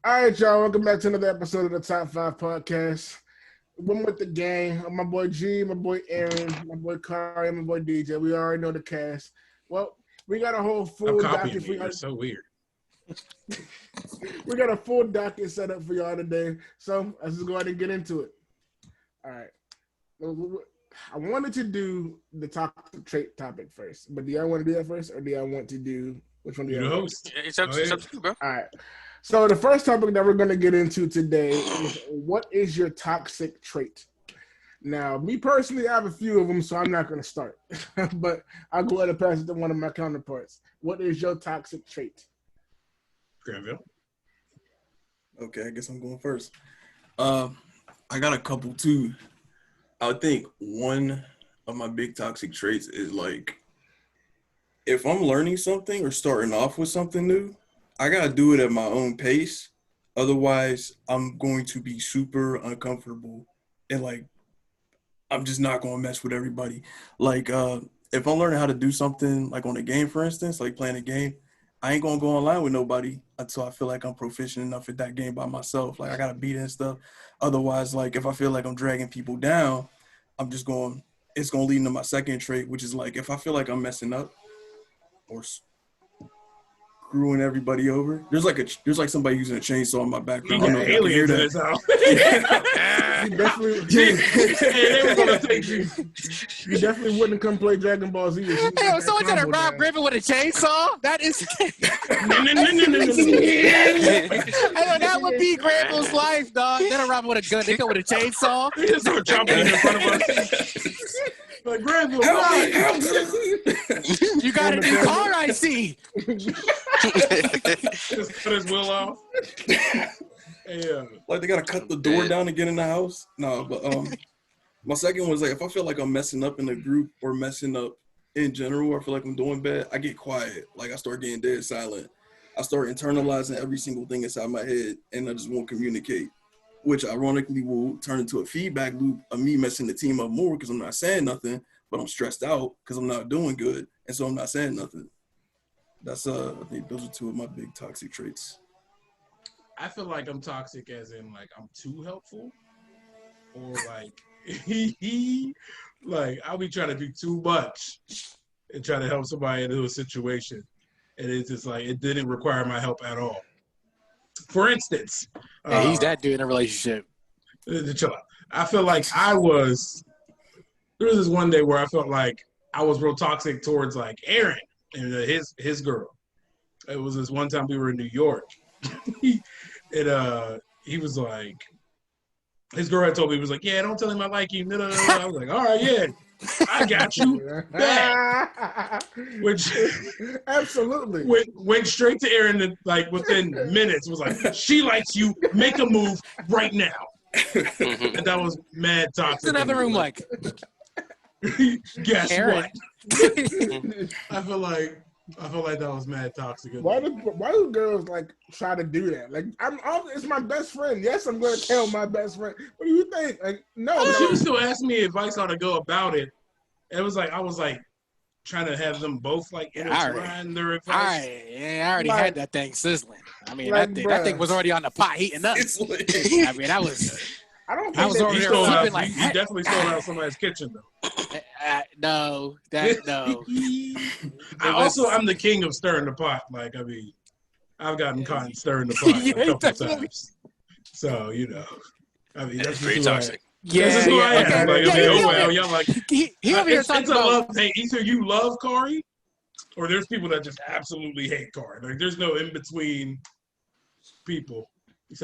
All right, y'all. Welcome back to another episode of the Top 5 podcast. One with the gang. My boy G, my boy Aaron, my boy Kari, my boy DJ. We already know the cast. Well, we got a whole full docket for y'all. That's so weird. We got a full docket set up for y'all today. So let's just go ahead and get into it. All right. I wanted to do the toxic trait topic first, but do y'all want to do that first, or do y'all want to do which one? Do You're y'all the want? host. It's up to you, bro. All right. So the first topic that we're going to get into today is what is your toxic trait? Now, me personally, I have a few of them, so I'm not going to start. But I'll go ahead and pass it to one of my counterparts. What is your toxic trait? Granville. Okay, I guess I'm going first. I got a couple too. I think one of my big toxic traits is like, if I'm learning something or starting off with something new, I gotta do it at my own pace. Otherwise, I'm going to be super uncomfortable and like, I'm just not gonna mess with everybody. Like, if I'm learning how to do something like on a game, for instance, like playing a game, I ain't gonna go online with nobody until I feel like I'm proficient enough at that game by myself. Like I gotta beat it and stuff. Otherwise, like if I feel like I'm dragging people down, it's gonna lead into my second trait, which is like if I feel like I'm messing up or screwing everybody over. There's like somebody using a chainsaw in my background. You I got don't know if you aliens can in hear this that. house. You definitely, Hey, they were gonna take you. you definitely wouldn't come play Dragon Ball Z. If you Hey, got someone that trying to combo rob down. Griffin with a chainsaw? That is. No. Hey, that would be Granville's life, dog. They don't rob him with a gun. They come with a chainsaw. They just start chopping in front of us. Like Granville, Help me. You got a new car, I see. just cut his will off. Yeah. Like they gotta cut the door down to get in the house. No, but my second one was like if I feel like I'm messing up in a group or messing up in general, or I feel like I'm doing bad, I get quiet. Like I start getting dead silent. I start internalizing every single thing inside my head, and I just won't communicate, which ironically will turn into a feedback loop of me messing the team up more because I'm not saying nothing, but I'm stressed out because I'm not doing good, and so I'm not saying nothing. That's I think those are two of my big toxic traits. I feel like I'm toxic as in like I'm too helpful, or like like I'll be trying to do too much and try to help somebody into a situation, and it's just like it didn't require my help at all. For instance, Hey, he's that dude in a relationship. chill out. I feel like there was this one day where I felt like I was real toxic towards like Aaron and his girl. It was this one time we were in New York. He was like, his girl had told me, he was like, yeah, don't tell him I like you. No. I was like, all right, yeah, I got you back. Which Absolutely went straight to Aaron and like within minutes was like, she likes you, make a move right now. And that was mad toxic. It's another room like. Guess Aaron. what? I feel like that was mad toxic. Why do girls like try to do that? Like it's my best friend. Yes, I'm gonna tell my best friend. What do you think? Like no, But she was still asking me advice on how to go about it. It was like I was like trying to have them both like intertwine their advice. I already had that thing sizzling. I mean, Like, that thing was already on the pot heating up. I mean, that was. I don't think I was that- over You there stole flipping out. like, You definitely stole out somebody's kitchen though. No. I'm the king of stirring the pot. Like I mean, I've gotten caught stirring the pot Yeah, a couple definitely. times. So I mean that's pretty just who toxic. This is who I am. okay. Like, Yeah, I mean, he oh over well, here- y'all like. He over here talking It's a about. love hate. Either you love Kari, or there's people that just absolutely hate Kari. Like there's no in between people.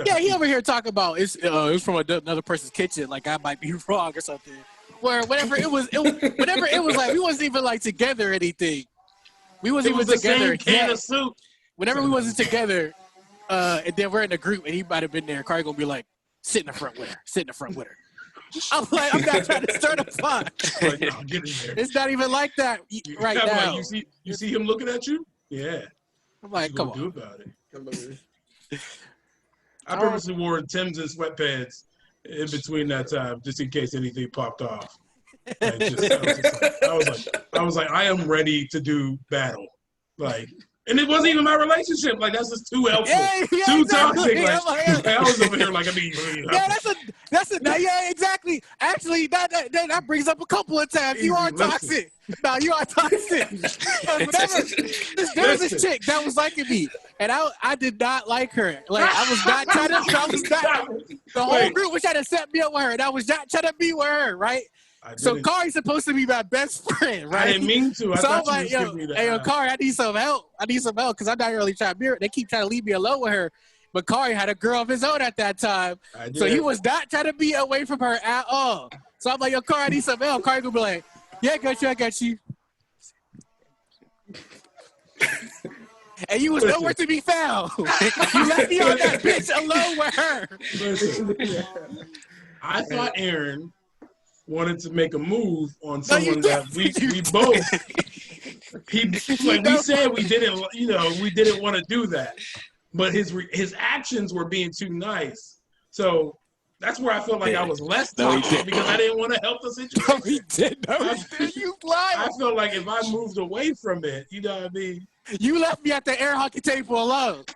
Yeah, he over here talking about it was from another person's kitchen. Like I might be wrong or something. Where whenever it was like we wasn't even like together or anything. We wasn't It was even the together. same can yet. of soup. Whenever we wasn't together, and then we're in a group and he might have been there, Kari gonna be like, sit in the front with her. I'm like, I'm not trying to start a pot. Like, no, get in there. It's not even like that right I'm now. Like, you see him looking at you? Yeah. I'm like, What come you gonna on. do about it? I purposely wore Timbs and sweatpants in between that time, just in case anything popped off. I was like, I am ready to do battle. Like, And it wasn't even my relationship. Like, that's just too helpful. Yeah, too exactly. toxic. Like, I was over here like, Yeah, exactly. Actually, that brings up a couple of times. You are toxic. No, you are toxic. There was this chick that was liking me, and I did not like her. Like, I was not trying to. The whole group was trying to set me up with her, and I was not trying to be with her, right? So Kari's supposed to be my best friend, right? I didn't mean to. So I'm like, yo, Kari, I need some help. Because I'm not really trying to be her. They keep trying to leave me alone with her. But Kari had a girl of his own at that time. So he was not trying to be away from her at all. So I'm like, yo, Kari, I need some help. Kari gonna be like, yeah, I got you. And you was nowhere to be found. You left me on that bitch alone with her. Listen, I thought Aaron wanted to make a move on someone that we both. We said we didn't want to do that, but his actions were being too nice. So that's where I felt like I was less toxic because I didn't want to help the situation. No, he did. You lied. I felt like if I moved away from it, you know what I mean. You left me at the air hockey table alone.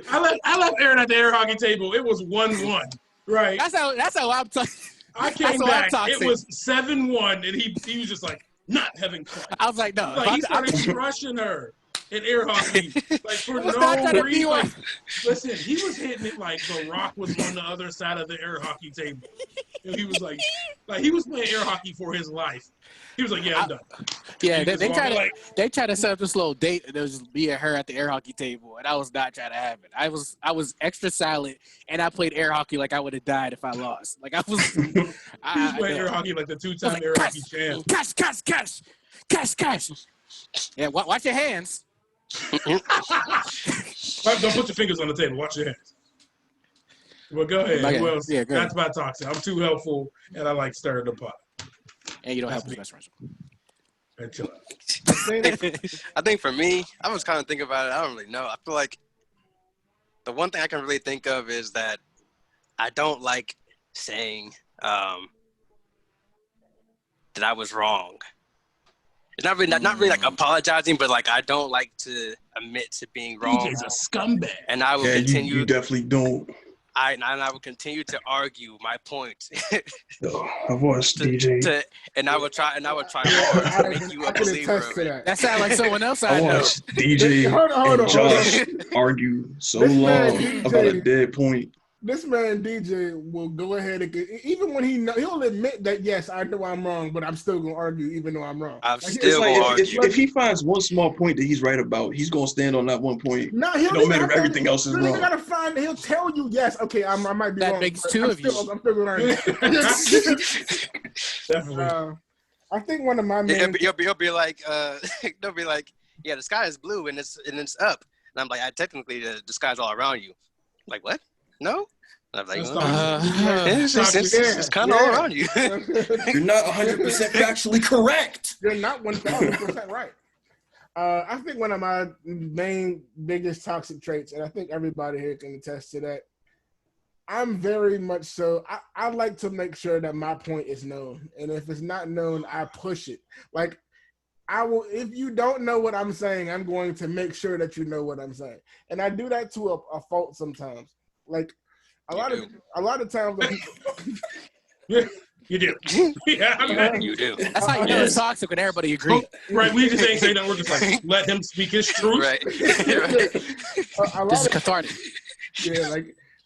I left Aaron at the air hockey table. It was 1-1, right? That's how I'm talking. I came back. It was 7-1, and he was just like not having fun. I was like, no. Like, he started crushing her in air hockey, like for no reason. Like, listen, he was hitting it like The Rock was on the other side of the air hockey table. And he was like he was playing air hocky for his life. He was like, yeah, I'm done. Yeah, they tried to set up this little date, and it was just me and her at the air hockey table, and I was not trying to have it. I was extra silent, and I played air hockey like I would have died if I lost. Like I was. He was playing air hockey like the 2-time air hockey champ. Cash. Yeah, watch your hands. Don't put your fingers on the table. Watch your hands. Well, go ahead. Who else? Yeah, that's my toxic. I'm too helpful, and I like stirring the pot. And you don't have best friends. And chill out. I think for me, I was kind of thinking about it. I don't really know. I feel like the one thing I can really think of is that I don't like saying that I was wrong. It's not really like apologizing, but like I don't like to admit to being wrong. DJ's a scumbag, and I will continue. You definitely don't. I will continue to argue my point. I've watched DJ. And I would try hard to make you a believer of it. That sounds like someone else I know. Watched DJ and Josh argue so long about a dead point. This man DJ will go ahead and even when he'll admit that yes, I know I'm wrong, but I'm still gonna argue even though I'm wrong. I'm still gonna argue. If he finds one small point that he's right about, he's gonna stand on that one point. No, no matter if everything else is wrong. He'll tell you yes. Okay, I might be wrong. That makes two of you. I'm still gonna argue. Definitely. I think one of my main. He'll be like, yeah, the sky is blue and it's up, and I'm like, technically the sky's all around you. Like what? No? I'm like, it's kind of all around you. You're not 100% factually correct. You're not 1,000% right. I think one of my biggest toxic traits, and I think everybody here can attest to that, I'm very much so, I like to make sure that my point is known. And if it's not known, I push it. Like, I will. If you don't know what I'm saying, I'm going to make sure that you know what I'm saying. And I do that to a fault sometimes. Like, a lot of times when people, you do. Yeah, you do. That's how you know it's toxic when everybody agrees. Right, we just ain't saying that. We're just like, let him speak his truth. Right. This is cathartic. Yeah,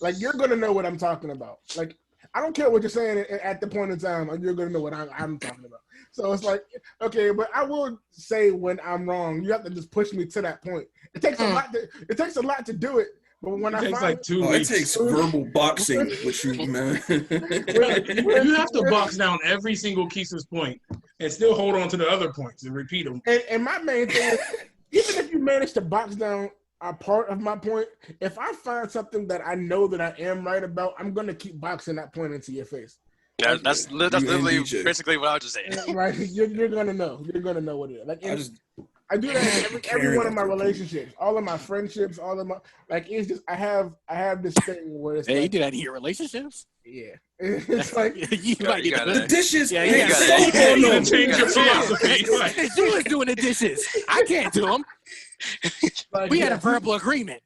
like you're gonna know what I'm talking about. Like, I don't care what you're saying at the point in time. You're gonna know what I'm talking about. So it's like, okay, but I will say when I'm wrong. You have to just push me to that point. It takes a lot. It takes a lot to do it. But when it takes like 2 weeks. It takes verbal boxing with you, man. You have to box down every single Keisha's point and still hold on to the other points and repeat them. And my main thing is, even if you manage to box down a part of my point, if I find something that I know that I am right about, I'm going to keep boxing that point into your face. Yeah, that's literally basically what I was just saying. Right, you're going to know. You're going to know what it is. Like, I do that in every one of my relationships, all of my friendships, all of my it's just I have this thing where it's you do that in your relationships? Yeah, it's like you might get the dishes. Yeah, you gotta change your philosophy. You was doing the dishes. I can't do them. Like, We had a verbal agreement.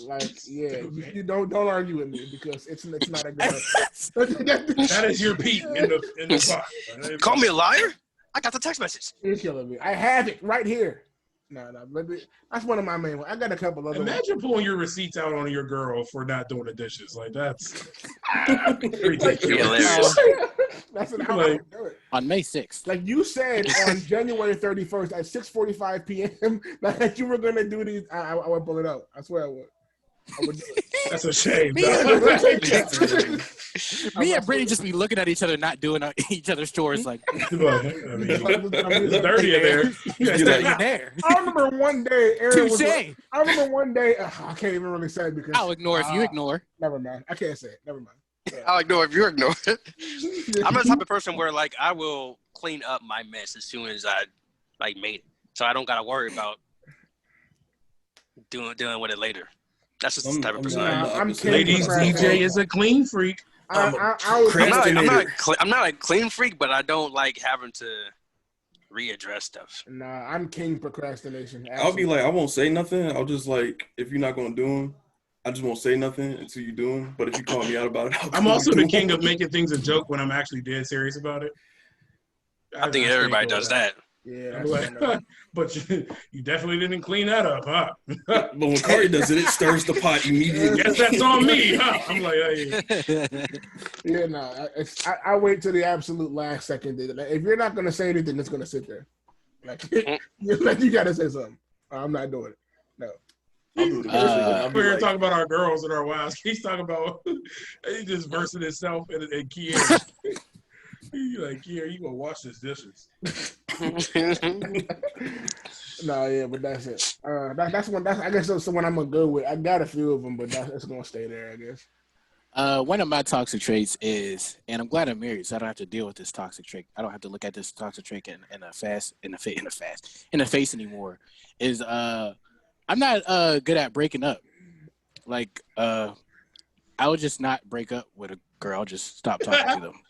Like, yeah, you don't argue with me because it's not a good. That is your peak in the pot. Call me a liar? I got the text message. You're killing me. I have it right here. No, but that's one of my main ones. I got a couple other Imagine ones. pulling your receipts out on your girl for not doing the dishes. Like, that's ridiculous. That's an how I would do it. On May 6th. Like you said on January 31st at 6:45 p.m. that you were gonna do these. I would pull it out. I swear I would. I would do it. That's a shame. Me and Brittany just be looking at each other, not doing each other's chores. Like, It's dirty in there. it's dirty in there. I remember one day, Aaron was. Touche. I remember one day. I can't even really say it because I'll ignore if you ignore. Never mind. I can't say it. Never mind. I'll ignore if you ignore it. I'm the type of person where like I will clean up my mess as soon as I like made it, so I don't gotta worry about dealing with it later. That's just the type of person I am. Ladies, DJ is a clean freak. I'm not a clean freak, but I don't like having to readdress stuff. Nah, I'm king procrastination. I'll be like, I won't say nothing. I'll just like, if you're not gonna do them, I just won't say nothing until you do them. But if you call me out about it, I'm also the king of making things a joke when I'm actually dead serious about it. I think everybody does that. Yeah, like, but you definitely didn't clean that up, huh? But when Corey does it, it stirs the pot immediately. Guess that's on me, huh? I'm like, hey. Yeah, no. I wait till the absolute last second. Like, if you're not gonna say anything, it's gonna sit there. Like you gotta say something. I'm not doing it. No. I'll do it We're here talking about our girls and our wives. He's talking about he just versing himself and Kier. He's like, Kier, you gonna wash his dishes? No, yeah, but that's it. That's one. I guess that's the one I'm gonna go with. I got a few of them, but that's gonna stay there, I guess. One of my toxic traits is, and I'm glad I'm married, so I don't have to deal with this toxic trait. I don't have to look at this toxic trait in the face anymore. Is I'm not good at breaking up. Like I would just not break up with a girl. Just stop talking to them.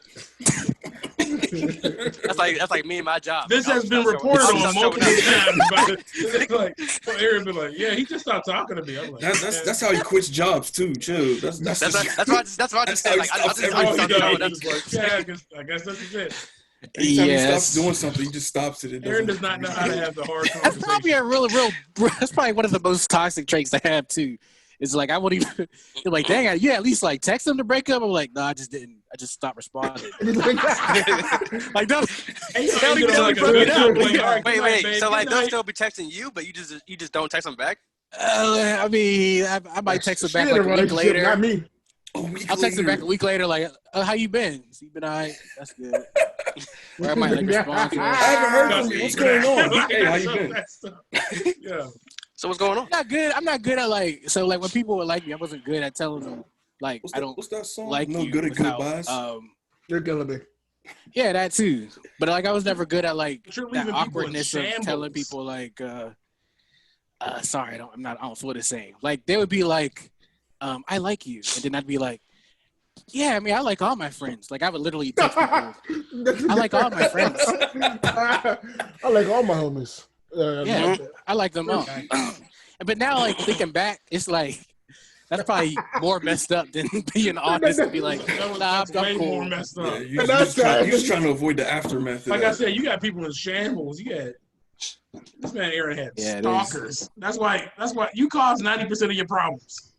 That's like me and my job. This has been reported on multiple times. But like, Aaron be like, "Yeah, he just stopped talking to me." I'm like, that's how he quits jobs too. Chill. That's why I just said. Like, I guess this is it. Anytime he stops doing something, he just stops it. Aaron does not know how to have the hard conversation. That's probably that's probably one of the most toxic traits I have too. It's like I wouldn't even like, dang, you at least like text them to break up. I'm like, no, I just didn't. I just stopped responding. Like, don't even know like broke it up. Wait. So like they'll still be texting you, but you just don't text them back? I mean, I might text them back like a week later. Not me. I'll text them back a week later, like, how you been? So you been all right? That's good. Or I might like respond to I haven't heard from you. What's going on? Hey, how you been? Yeah. So what's going on? I'm not good at like, so like when people would like me, I wasn't good at telling them like What's that song? Like No you good at without, goodbyes. You're killing me. Yeah, that too. But like I was never good at like that awkwardness of shambles. telling people like, sorry, I don't feel the same. Like they would be like, I like you, and then I'd be like, yeah, I mean, I like all my friends. Like I would literally text people, I like all my friends. I like all my homies. Yeah, I like them all. But now, like thinking back, it's like that's probably more messed up than being honest and be like, nah, that's way cool. more messed up. Yeah, you're just trying to avoid the aftermath. Like I said, you got people in shambles. You got this man Aaron had stalkers. That's why you cause 90% of your problems.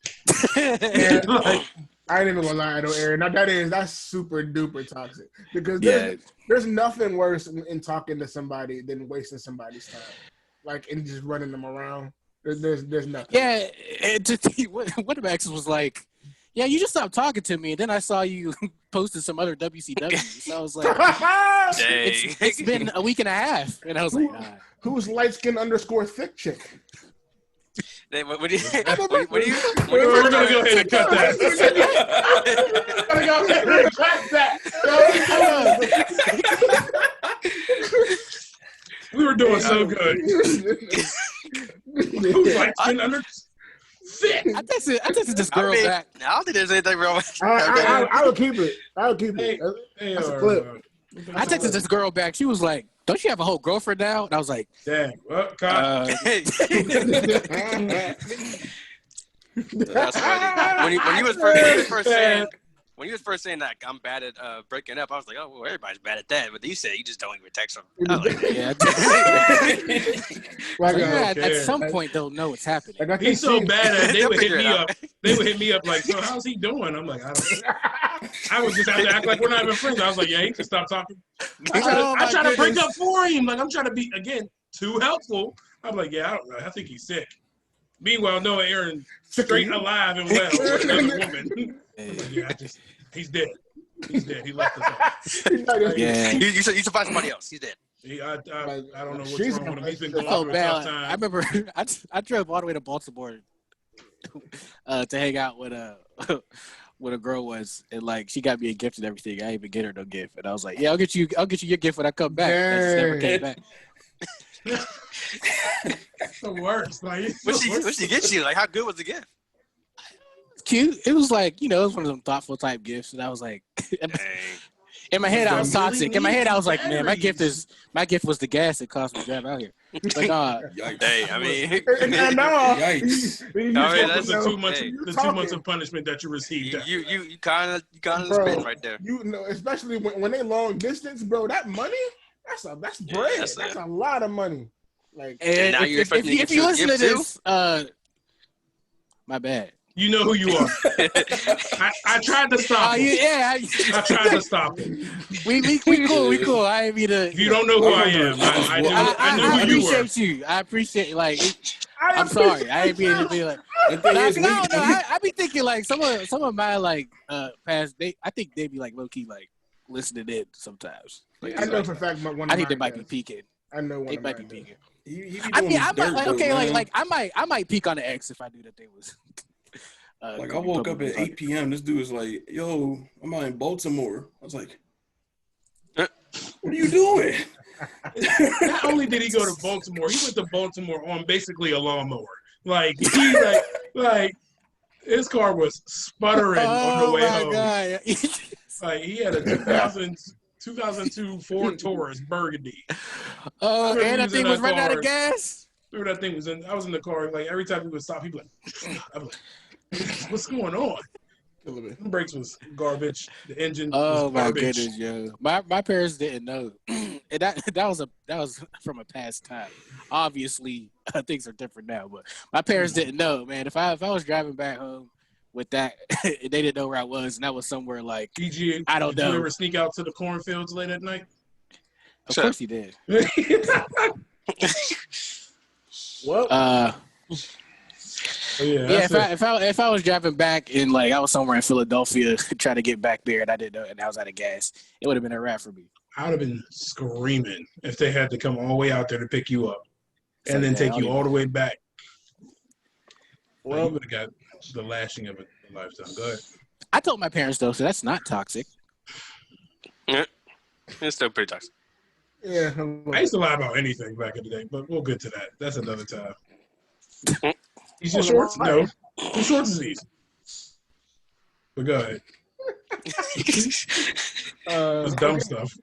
Like, I ain't even gonna lie though, Aaron. Now that's super duper toxic because there's nothing worse in talking to somebody than wasting somebody's time, like and just running them around. There's nothing. Yeah, one of my exes was like, yeah, you just stopped talking to me, and then I saw you posted some other WCW. So I was like, it's been a week and a half, and I was like, nah. Who's light skin _ thick chick? We're gonna go ahead and cut that. We're gonna go ahead and cut that. We were doing so good. Who's like skin under thick? I texted this girl back. I don't think there's anything wrong with I would keep it. I would keep it. That's a clip. I texted this girl back. She was like, don't you have a whole girlfriend now? And I was like, Dang. Well, God. That's funny. When you was first saying that I'm bad at breaking up, I was like, oh, well, everybody's bad at that. But you said you just don't even text them. I was like, yeah. At some point they'll know what's happening. Like, He's so bad at it, they would hit me out. up. They would hit me up like, so how's he doing? I'm like, I don't know. I was just out to act like we're not even friends. I was like, yeah, he can stop talking. I try to break up for him. Like, I'm trying to be, again, too helpful. I'm like, yeah, I don't know. I think he's sick. Meanwhile, Noah Aaron straight alive and well with another woman. Like, yeah, he's dead. He's dead. He left us all. Yeah. You should find somebody else. He's dead. I don't know what's wrong with him. He's been going through a bad. tough time. I remember I drove all the way to Baltimore to hang out with a girl was, and like she got me a gift and everything. I didn't even get her no gift, and I was like, "Yeah, I'll get you your gift when I come back." I just never came back. That's the worst. Like, what she get you? Like, how good was the gift? Cute. It was like, it was one of them thoughtful type gifts, and I was like, in my head I was toxic. In my head I was like, man, my gift was the gas that cost me to drive out here. But hey, I mean, yikes. That's the 2 months. The 2 months of punishment that you received. You kind of spin right there. Especially when they long distance, bro. That money, that's bread. Yeah, that's a lot of money. Like, and now you're expecting if you listen to this, my bad. You know who you are. I tried to stop him. I tried to stop him. We cool. I ain't mean to. You don't know who I am. I knew who you were. I appreciate you. I appreciate I'm sorry. I ain't mean to be like. I be thinking like some of my like past. I think they be like low key like listening in sometimes. Like, I know for a fact one. I think they might be peeking. I know one. They might be peeking. I might peek on the X if I knew that they was. Like I woke up at 8 p.m. This dude was like, "Yo, I'm out in Baltimore." I was like, "What are you doing?" Not only did he go to Baltimore, he went to Baltimore on basically a lawnmower. Like his car was sputtering on the way home. God. Like he had a 2002 Ford Taurus Burgundy. Oh, and that thing was running out of gas. Remember that thing was in? I was in the car. Like every time he would stop, he'd be like, "I'm like, what's going on?" The brakes was garbage. The engine. Oh was my garbage. goodness, yo! My parents didn't know, and that was from a past time. Obviously, things are different now, but my parents didn't know, man. If I was driving back home with that, they didn't know where I was, and that was somewhere like I don't know. Did you ever sneak out to the cornfields late at night? Of course he did. Well. If I was driving back and like I was somewhere in Philadelphia trying to get back there and I didn't know and I was out of gas, it would have been a wrap for me. I would have been screaming if they had to come all the way out there to pick you up and then take you all the way back. Well, you would have got the lashing of a lifetime. Go ahead. I told my parents though, so that's not toxic. Yeah, it's still pretty toxic. Yeah, I used to lie about anything back in the day, but we'll get to that. That's another time. He's just shorts? No. Whose shorts is these? But go ahead. It's dumb stuff.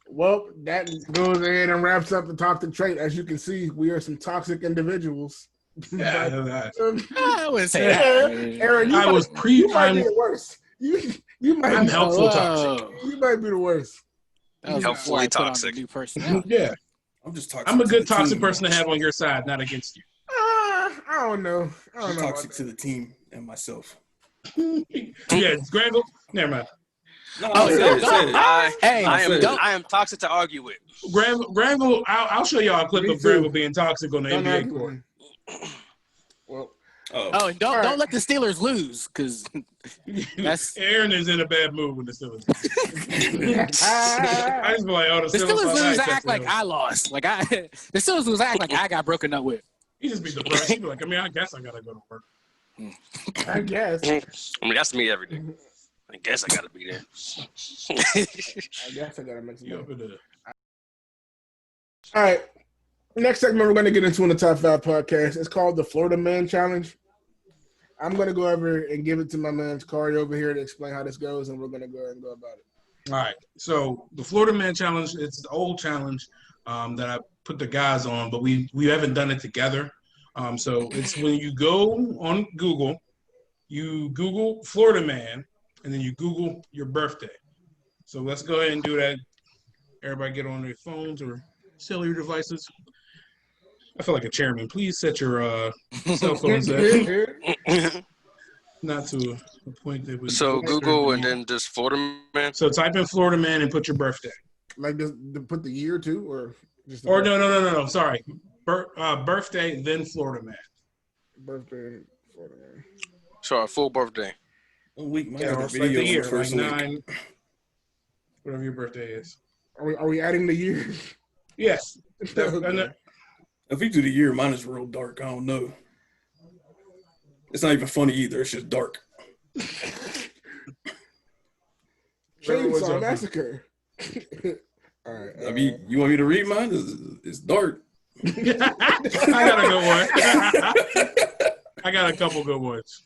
Well, that goes ahead and wraps up the toxic trait. As you can see, we are some toxic individuals. Yeah, I know that. I wouldn't say that. Aaron, you might be the worst. You might I'm be helpful toxic. You might be the worst. Helpfully toxic. Yeah. I'm just toxic. I'm a good toxic person to have on your side, not against you. I don't know. I'm toxic to the team and myself. Yeah, Granville. Never mind. No, I am toxic to argue with. Granville, I'll show y'all a clip of Granville being toxic on the NBA court. Well, don't let the Steelers lose because that's Aaron is in a bad mood with the Steelers. I just be like, oh, the Steelers lose. Act like I lost. Like the Steelers lose. Act like I got broken up with. He just be depressed. He be like, I mean, I guess I gotta go to work. I guess. I mean, that's me every day. I guess I gotta be there. I guess I gotta mention that. All right. Next segment we're going to get into in the Top 5 podcast. It's called the Florida Man Challenge. I'm going to go over and give it to my man Kari over here to explain how this goes, and we're going to go ahead and go about it. All right. So the Florida Man Challenge, it's the old challenge that I put the guys on, but we haven't done it together. So it's when you go on Google, you Google Florida Man, and then you Google your birthday. So let's go ahead and do that. Everybody get on their phones or cellular devices. I feel like a chairman. Please set your cell phones at not to a point that would. So Google and then just Florida Man. So type in Florida Man and put your birthday. Like this, to put the year too, or just the Or no. Sorry, birthday then Florida Man. birthday, Florida Man. Sure, full birthday. 1 week, man. Yeah, Yeah, or like the year, like first week. 9, whatever your birthday is. Are we adding the year? Yes. Okay. If we do the year, mine is real dark. I don't know. It's not even funny either. It's just dark. Chainsaw Massacre. All right. I mean, you want me to read mine? It's dark. I got a good one. I got a couple good ones.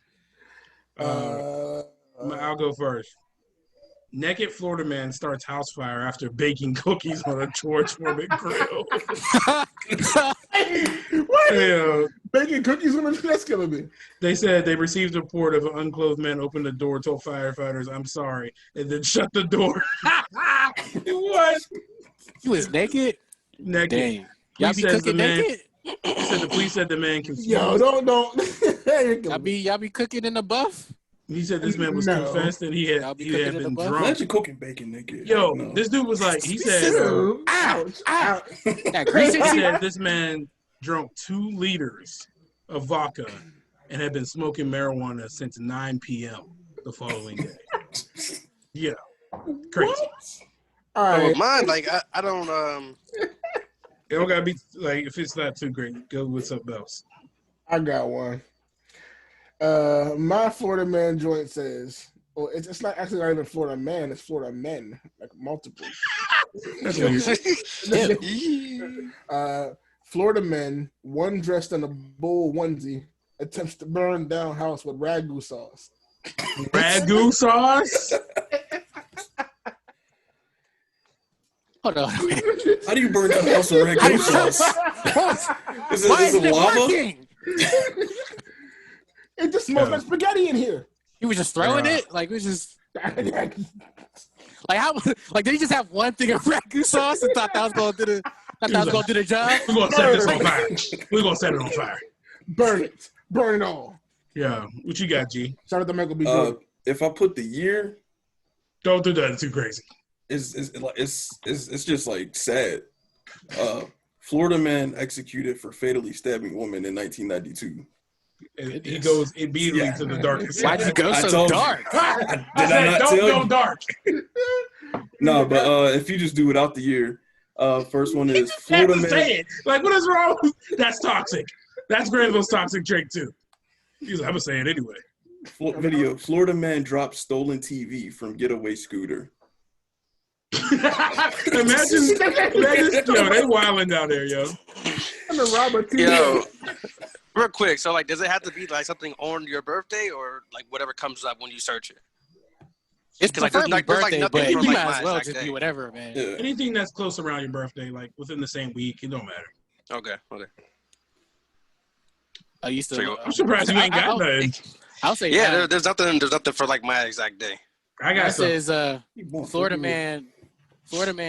I'll go first. Naked Florida man starts house fire after baking cookies on a George Foreman grill. What? Yeah. Baking cookies on the that's killing me. They said they received a report of an unclothed man opened the door, told firefighters, "I'm sorry," and then shut the door. What? He was naked? Naked. Dang. Y'all Police be says cooking the man- naked? The police said the man confused. Yo, don't. Y'all be cooking in the buff? He said this man was No. confessed that he Y'all had be been cooking in the buff? drunk. Imagine cooking bacon naked. Yo, No. this dude was like, he said, Ouch! Ouch! That he greasy said this man drunk 2 liters of vodka and had been smoking marijuana since 9 p.m. the following day. Yeah, crazy. All But right. with mine, like I don't It don't gotta be like if it's not too great, go with something else. I got one. My Florida man joint says, well, it's not actually not even Florida man, it's Florida men, like multiple. That's weird. Florida men, one dressed in a bull onesie, attempts to burn down house with ragu sauce. Ragu sauce? Hold on. How do you burn down a house with ragu sauce? Is Why it isn't it lava? working? It just smells Yeah. like spaghetti in here. He was just throwing Yeah. it? Like, we just... Like, how... Like, did he just have one thing of ragu sauce and thought that was going to do the job? We're gonna set this on fire. We're gonna set it on fire. Burn it. Burn it all. Yeah. What you got, G? Shout out to Michael B. Jordan. If I put the year, Don't do that. It's too crazy. it's just like sad. Florida man executed for fatally stabbing woman in 1992. And he goes immediately to the darkest. Why'd you go I so told you. dark? Did I not don't tell go you? dark. No, but if you just do without the year, first one is Florida Florida man. say it. Like, what is wrong? That's toxic. That's Granville's toxic trait too. He's like, I'm gonna say it anyway. Video: Florida man drops stolen TV from getaway scooter. imagine, yo, they wilding down there, yo. I'm a Robert T. yo. Real quick, so like, does it have to be like something on your birthday or like whatever comes up when you search it? It's 'Cause, like, there's preferably nothing birthday, but from, you like, might my as well exact just day. be whatever, man. Yeah. Anything that's close around your birthday, like within the same week, it don't matter. Okay. I used to... So, I'm surprised you ain't got nothing. I'll say Yeah, there's nothing for like my exact day. I got that some. says Florida man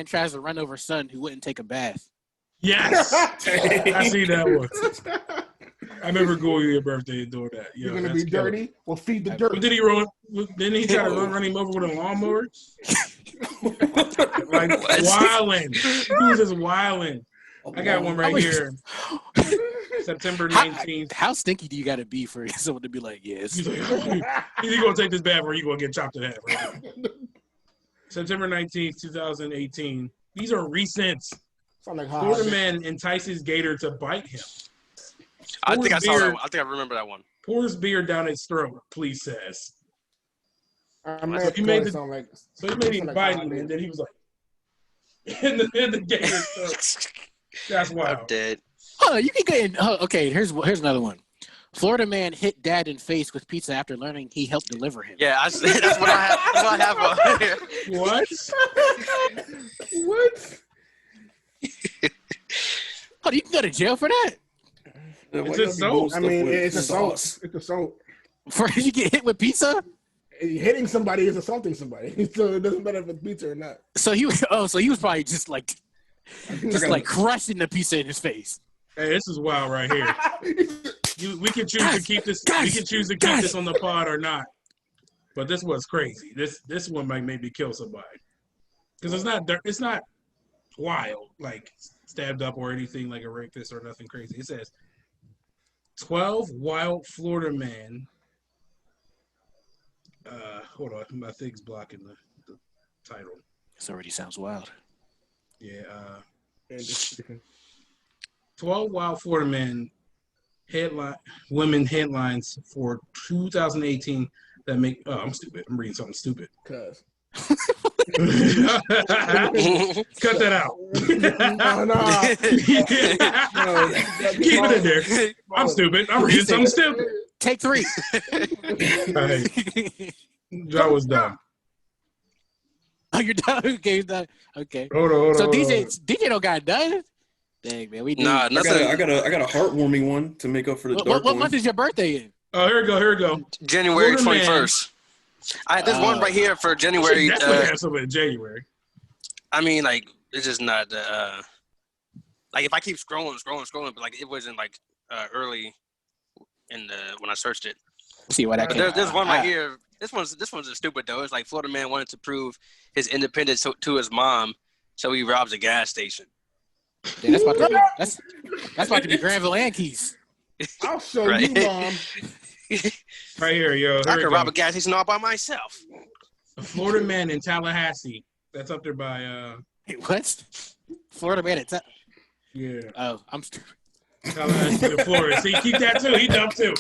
tries to run over son who wouldn't take a bath. Yes, I see that one. I remember going to your birthday and doing that. Yo, You're gonna that's be killer. dirty. Well, feed the But dirt. did he run? Didn't he try to run him over with a lawnmower? Like wilding. He was just wilding. I got one right here. September 19th. How stinky do you got to be for someone to be like, yes? He's like, you gonna take this bath or you gonna get chopped in half? Right? September 19th, 2018. These are recent. Sound like Florida man entices gator to bite him. I think I saw that beer. one. I think I remember that one. Pours beer down his throat. Police says. I'm So mad he made it the- sound like. So he made him sound like bite hot him, and dog. then he was like, in the gator's throat. That's I'm wild. dead. Oh, you can get in. Oh, okay, here's another one. Florida man hit dad in face with pizza after learning he helped deliver him. Yeah, that's what I have. That's what I have on here. What? What? Oh, you can go to jail for that? It's assault. I mean, it's assault. It's assault. For you get hit with pizza? Hitting somebody is assaulting somebody, so it doesn't matter if it's pizza or not. So he was probably just like crushing the pizza in his face. Hey, this is wild right here. We can choose to keep this. We can choose to keep this on the pod or not. But this was crazy. This one might maybe kill somebody because it's not wild like stabbed up or anything like a rapist or nothing crazy. It says 12 wild Florida men. Hold on, my thing's blocking the title. This already sounds wild. Yeah. 12 wild Florida men women headlines for 2018 that make. Oh, I'm stupid. I'm reading something stupid. Cuz. Cut that out. No. Keep it in there. I'm stupid. I'm reading something stupid. Take 3. That was dumb. Oh, you're done? Okay, you're done. Okay. Hold on. So DJ don't got done? Dang, man. We do. Nah, nothing. I got a heartwarming one to make up for the dark What one. month is your birthday in? Oh, here we go. January Florida 21st. There's one right here for January. Definitely have something in January. I mean, like, it's just not like if I keep scrolling, but like it wasn't like early in the when I searched it. See what I can. There's one right here. This one's stupid though. It's like Florida man wanted to prove his independence to his mom, so he robs a gas station. Yeah, that's about to be Granville and Keys. I'll show Right. you, Mom. Right here, yo. I could rob a gas station all by myself. A Florida man in Tallahassee. That's up there by Wait, what? Florida man at yeah. Oh, I'm stupid. Tallahassee, Florida. See, keep that too. He dumb too.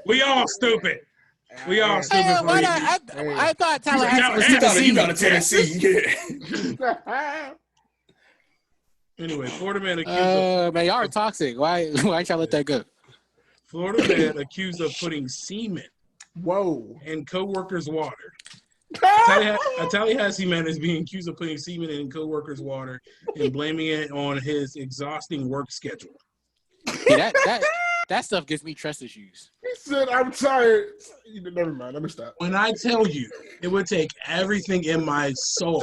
We all stupid. We all stupid. Hey, for why reasons. not? I thought Tallahassee was Tallahassee. You Tennessee. got a Tennessee. Yeah. Anyway, Florida man accused of Man, y'all are toxic. Why y'all let that go? Florida man accused of putting semen Whoa. in co-workers' water. A Tallahassee man is being accused of putting semen in co-workers' water and blaming it on his exhausting work schedule. Yeah, that stuff gives me trust issues. He said, I'm tired. Never mind. Let me stop. When I tell you, it would take everything in my soul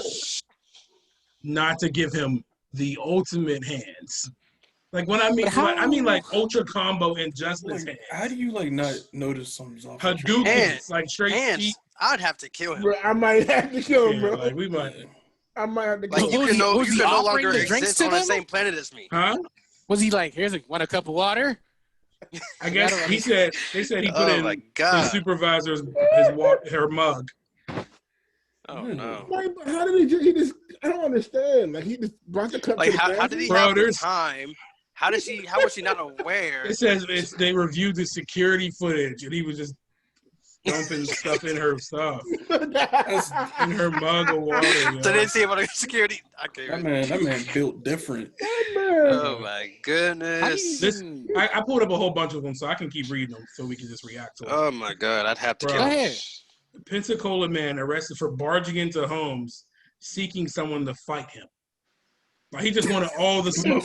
not to give him the ultimate hands. Like when I mean like ultra combo injustice hands. How do you not notice something's off? Hadoukens, like straight Hands. feet. I'd have to kill him. Bro, I might have to kill him, Yeah, bro. like we might. I might have to Like kill him. Was he you can no offering longer the drinks exist to on the them? same planet as me. Huh? Was he like, want a cup of water? I guess they said he put Oh in my the God. supervisor's her mug. Oh no. Like, how did he just I don't understand. Like he just brought the cup Like to the how did he Bro, have the there's- time? How was she not aware? It says they reviewed the security footage and he was just dumping stuff in her stuff. In her mug of water. Yo. So they didn't see him on the security. Okay. That man built different. Oh my goodness. I pulled up a whole bunch of them so I can keep reading them so we can just react to them. Oh my God. I'd have to Bro. kill Go him. ahead. Pensacola man arrested for barging into homes seeking someone to fight him. Like he just wanted all the smoke.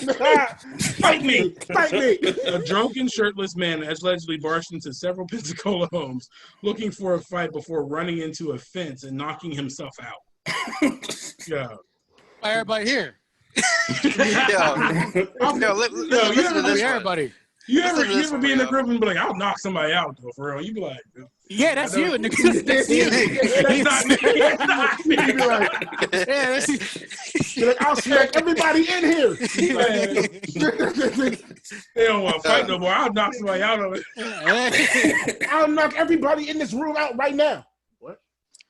Fight me! Fight me! A drunken, shirtless man has allegedly barged into several Pensacola homes looking for a fight before running into a fence and knocking himself out. Yeah. Why everybody here? Listen to this one. Everybody. You Listen to this ever one, be in a yo. group and be like, I'll knock somebody out though, for real. You be like, Yeah, that's I you. don't- Nigga. That's you. that's not me. That's not me. He'd be like, Yeah, that's you. be like, I'll smack everybody in here. They don't want to fight no more. I'll knock somebody out of it. I'll knock everybody in this room out right now. What?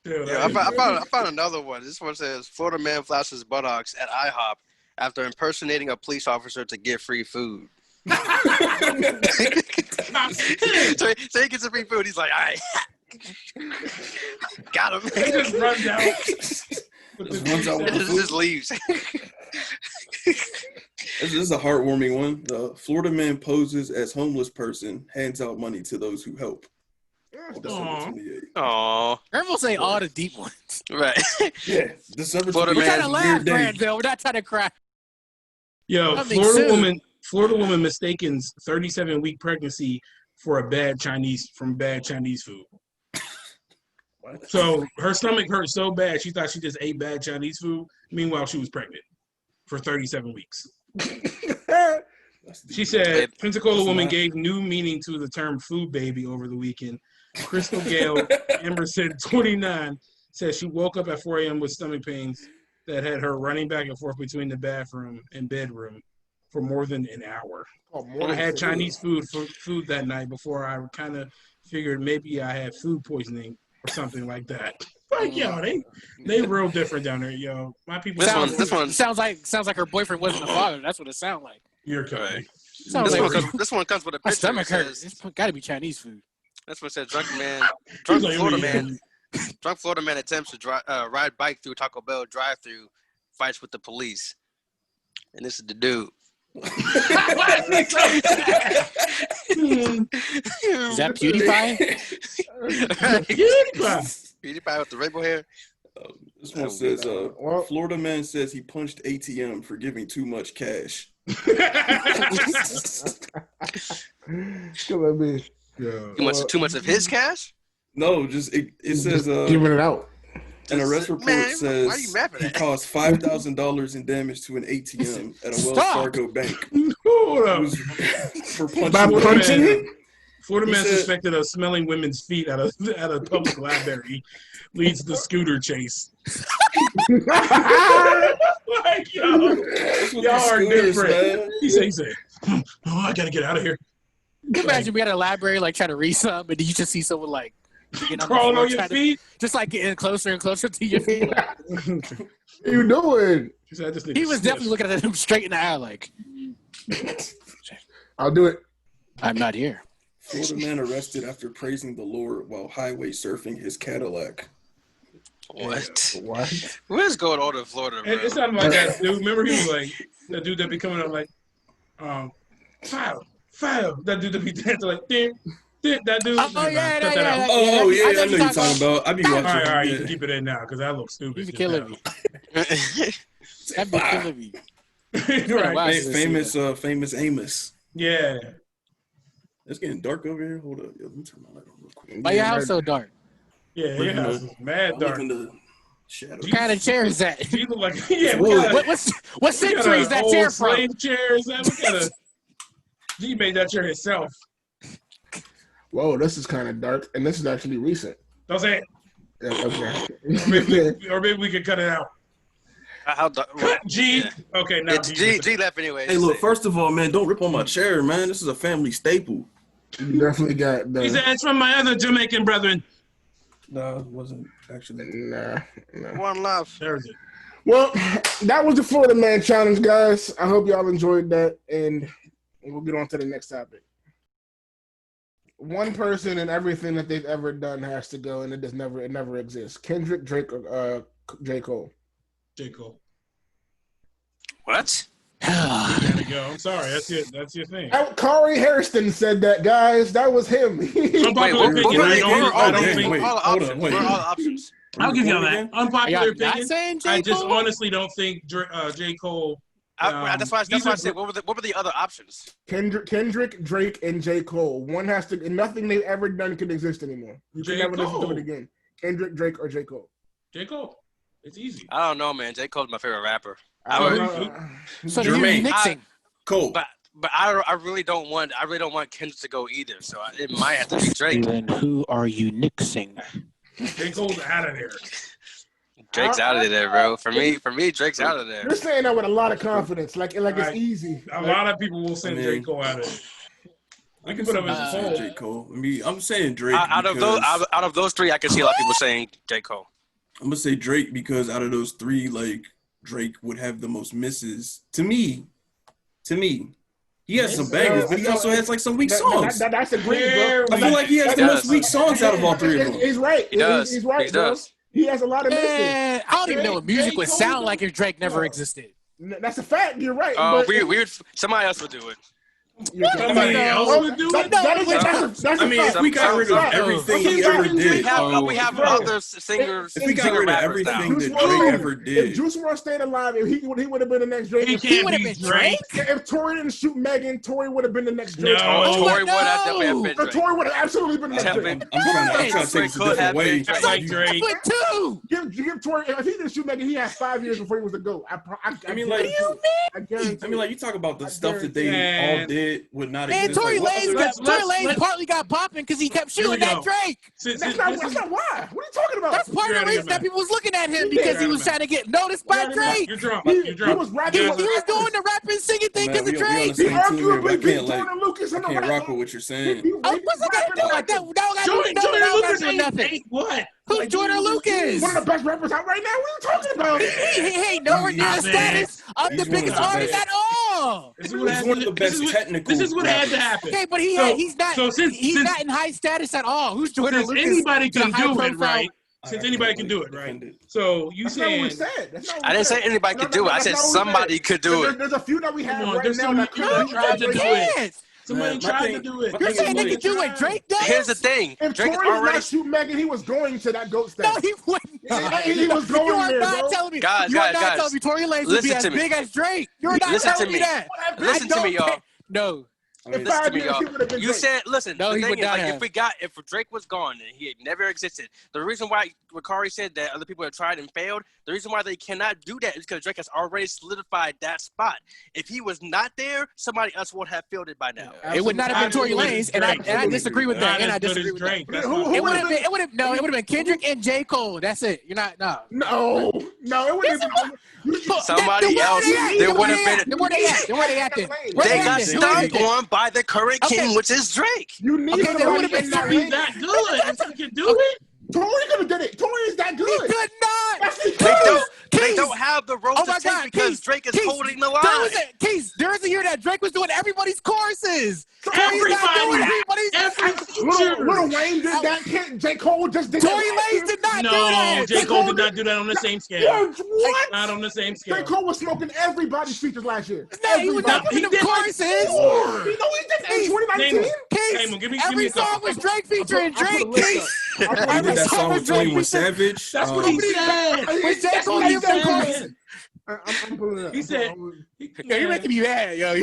Yeah, I found another one. This one says Florida man flashes buttocks at IHOP after impersonating a police officer to get free food. So he gets the free food. He's like, all right. Got him. He just runs out. Just runs out with the food. Just leaves. This is a heartwarming one. The Florida man poses as homeless person, hands out money to those who help. December Aw. 28th. Aw. Granville say all the deep ones. Right. Yeah, December Florida We're 28th. trying man, to is a laugh, weird day. Granville. We're not trying to cry. Yo, Coming soon. Florida woman mistakes 37-week pregnancy for bad Chinese food. What? So her stomach hurt so bad she thought she just ate bad Chinese food. Meanwhile, she was pregnant for 37 weeks. She said Pensacola woman gave new meaning to the term food baby over the weekend. Crystal Gale Emerson, 29, says she woke up at 4 a.m. with stomach pains that had her running back and forth between the bathroom and bedroom for more than an hour. I had Chinese food that night before I kind of figured maybe I had food poisoning or something like that. Like, yo, they real different down there, yo. My people. This one sounds like her boyfriend wasn't a father. That's what it sounds like. You're correct. This one comes with a picture. My stomach hurts. It's got to be Chinese food. This one said drunk Florida man attempts to ride bike through Taco Bell drive-through, fights with the police, and this is the dude. Is that PewDiePie? PewDiePie with the rainbow hair. This one says, Florida man says he punched ATM for giving too much cash. Killing me. Too much of his cash? No, just it says giving it out. An arrest report says he caused $5,000 in damage to an ATM at a Wells Fargo bank. For punching him. Florida man suspected of smelling women's feet at a public library leads the scooter chase. Like, y'all are different. Man. He said, oh, I gotta get out of here. Can you imagine we had a library like trying to read something, and you just see someone like crawling on your feet, just like getting closer and closer to your feet. What you doing? He was definitely looking at him straight in the eye, like, I'll do it. I'm not here. Florida man arrested after praising the Lord while highway surfing his Cadillac. What? What's going on in Florida, bro? It sounded like that dude. Remember, he was like that dude that be coming up like, file. That dude that be dancing like, that dude. Oh yeah. I know you're talking about. I be watching. All right, you can keep it in now because that looks stupid. You be killing me. That'd be killing me. Right. Famous Amos. Yeah. It's getting dark over here. Hold up. Yo, let me turn my light on real quick. Why your house so dark? Yeah, your house is mad dark. The shadow. What kind of chair is that? You look like, what century is that chair from? Slave chair is that? He made that chair himself. Whoa, this is kind of dark, and this is actually recent. Don't say it. Yeah, okay. or maybe we could cut it out. How dark? G. Okay, now G left anyway. Hey, look. First of all, man, don't rip on my chair, man. This is a family staple. You definitely got the. He said it's from my other Jamaican brethren. No, it wasn't actually. Nah. One love. There's it. Well, that was the Florida Man Challenge, guys. I hope y'all enjoyed that, and we'll get on to the next topic. One person and everything that they've ever done has to go, and it never exists. Kendrick, Drake, or J. Cole. J. Cole. What? Gotta go. I'm sorry. That's your thing. Corey Hairston said that, guys. That was him. Unpopular opinion. I don't think. All the options. I'll give y'all that. Unpopular opinion. I just Cole? honestly don't think J. Cole. That's why I said. What were the other options? Kendrick, Drake, and J. Cole. One has to. Nothing they've ever done can exist anymore. You can never listen to it again. Kendrick, Drake, or J. Cole. J. Cole. It's easy. I don't know, man. J. Cole's my favorite rapper. So you're mixing. Cole. But I really don't want Kendrick to go either. So it might have to be Drake. Then who are you nixing? J. Cole's out of there. Drake's out of there, bro. For me, Drake's out of there. You're saying that with a lot of confidence, like it's easy. A lot of people will send J. Cole out of there. I can put him as a J. Cole. I mean, I'm saying Drake. Out of those three, I can see a lot of people saying J. Cole. I'm gonna say Drake because out of those three, like Drake would have the most misses. To me, he has some bangers, but he also has like some weak songs. That's a great, bro. I feel like he has the most weak songs out of all three of them. He's right. He's right, he bro. does. He has a lot of misses. I don't even know what music would sound like if Drake never existed. That's a fact. You're right. Somebody else would do it. Somebody else would do it. That's I mean, if we got rid of everything he ever did, we have other singers. if we got rid of everything that Drake ever If did, Juice WRLD stayed alive, he would have been the next Drake. He would have been Drake. If Tory didn't shoot Megan, Tory would have been the next Drake. No. Tory would have definitely have been Drake. Tory would have absolutely been the next Drake. I'm trying to take this a different way. Just like Drake. But two. Give Tory. If he didn't shoot Megan, he had 5 years before he was a GOAT. I mean, like, you talk about the stuff that they all did would not Man, exist. Tory Like, Lanez partly got popping because he kept shooting at Drake. That's not why. What are you talking about? That's part of the reason that people was looking at him because he was trying to get noticed by Drake. You're drunk. He was rapping. He was doing the rapping, singing thing because of Drake. He arguably beat Jordan Lucas in the I can't rock rap. with what you're saying. What's that got to do with that? Jordan Lucas nothing. ain't what? Who's Jordan Lucas? One of the best rappers out right now. What are you talking about? He ain't nowhere near the status of the biggest artist at all. He's one of the best technical. This is what had to happen. Okay, but he's not in high status at all. Who's Jordan Lucas? Anybody can do it, right? Since anybody can do it, right? So you saying? I didn't say anybody could do it. I said somebody could do it. There's a few that we have right there's now that tried to do it. Somebody Man, tried to do it. You're saying they could do it. Drake does? Here's the thing. If Drake Tory already. not shoot Megan, he was going to that GOAT No, stage. he wouldn't. He was going You are there, not bro. telling me. Guys, you are not guys, telling me Tory Lanez would be listen as to me. big as Drake. You're not Listen to telling me me. that. Listen to me, y'all. No. Listen to me, y'all. You said, listen. No, the he thing would is, not like, have. if Drake was gone and he had never existed, the reason why Ricari said that other people have tried and failed, the reason why they cannot do that is because Drake has already solidified that spot. If he was not there, somebody else would have filled it by now. It would not have been Tory Lanez, and I disagree with that. And I disagree with that. It would have been Kendrick and J. Cole. That's it. You're not No, it wouldn't have been. Somebody else. There would have been. Where they at then? They got stomped on by the current king, which is Drake. You need Okay, there somebody would've been in that Be lane. that good. If you can do it. Tory could have did it. Tory is that He good. could not. Yes, he They could. don't have the road Oh to my take God, because Keith, Drake is Keith, holding the There line. was a year that Drake was doing everybody's choruses. Little Wayne did that. J. Cole just did Tory that. Lanez did not do No, that. J. Cole did not do that on the same scale. What? Not on the same J. scale. Cole was smoking everybody's features last year. No, he was not He giving them did like choruces. four. You know he did that in Name 2019. him. Keith, Give me every a couple. song was Drake featuring I put a Drake. list Keith. up. I put a He did list that up. song with 21 Savage. That's what he said. With J. Cole, what he he did said. choruses. I'm pulling it up. He said, Yo, you're making me mad, yo.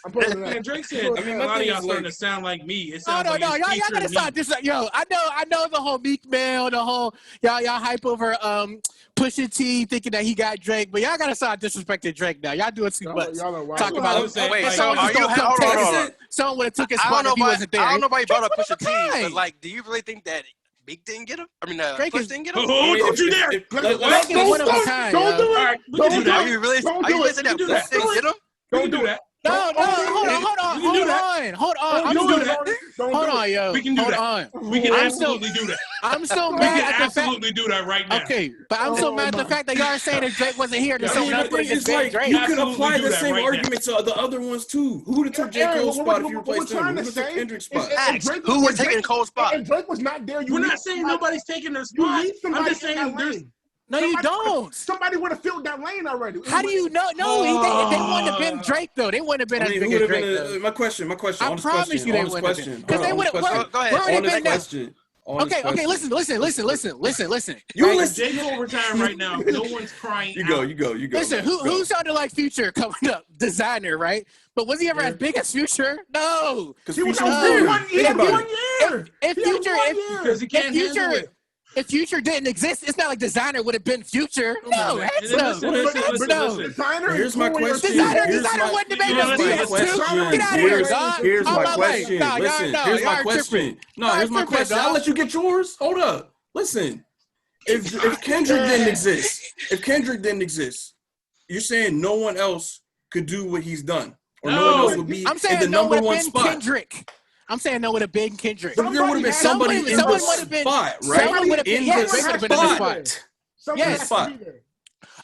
I'm pulling it Man, up. Drake said, I mean, a my lot of thing y'all is, starting like- to sound like me. It No, sounds like y'all it's gotta stop this. Yo, I know the whole Meek Mill, the whole y'all hype over Pusha T thinking that he got Drake, but y'all gotta stop disrespecting Drake now. Y'all doing too much. Y'all are wild. Talk That's what I about was saying. Wait, Like, so are you? Hold on. Someone would have took his I spot don't if he know wasn't there. I don't know why you brought up Drake's Pusha T, one of a but kind. like, do you really think that Meek didn't get him? I mean, Drake Push is- didn't get him? Oh, don't you dare! Drake is one of a kind. Don't do yo. it. All right, we can do Don't that. Are you really Don't saying do it. that You do Push that. didn't get him? We can do that. No, Don't hold do on. We can do that. Hold on. We can do that. Hold on, yo. We can do Hold that. on. We can I'm absolutely do that. I'm still We mad can at the fact. absolutely do that right now. Okay, but I'm so mad at the fact that y'all are saying if Drake wasn't here, then Yeah, someone I mean, else the would thing have is, been like, Drake. you could Absolutely apply do the that same right now. argument to the other ones too. Who would have took J. Cole's spot if you replaced him? Who would have took Kendrick's spot? Who was taking Cole's spot? And Drake was not there. We're not saying nobody's taking their spot. I'm just saying there's. No, you don't. Somebody would have filled that lane already. How do you know? No, they wouldn't have been Drake though. They wouldn't have been I as mean, big who as would have Drake. been? though. My question. I Honest promise question. you they Honest wouldn't have been. question. Because they would have. Go ahead. Where would Honest they been now? question. Okay, listen. You If listen. J. Cole retiring right now, no one's crying. You go. out. Listen, who sounded like Future coming up? Designer, right? But was he ever as big as Future? No. Because He was Future was there there. 1 Think year. about 1 it. year. If He had Future, 1 if year. Because he can't handle it. If Future didn't exist, it's not like Designer would have been Future. No, man. heck no. Listen. Designer But here's my and Tory are question. two Designer Here's wouldn't my- have made here's us my BS2. question. Get out of here, Here's- dog. Here's On my way. question. Nah, Listen, y'all- here's y'all my are question. tripping. No, Y'all here's my tripping, question. I'll dog. let you get yours. Hold up. Listen. If Kendrick didn't exist, you're saying no one else could do what he's done, or no one else would be I'm saying in the no number would one have been spot. Kendrick. I'm saying no would have been Kendrick. But there would have been somebody in the someone would have been- spot, someone right? would have been- In yes, the Drake would have been in the spot. spot. Somebody Yes. has to be there.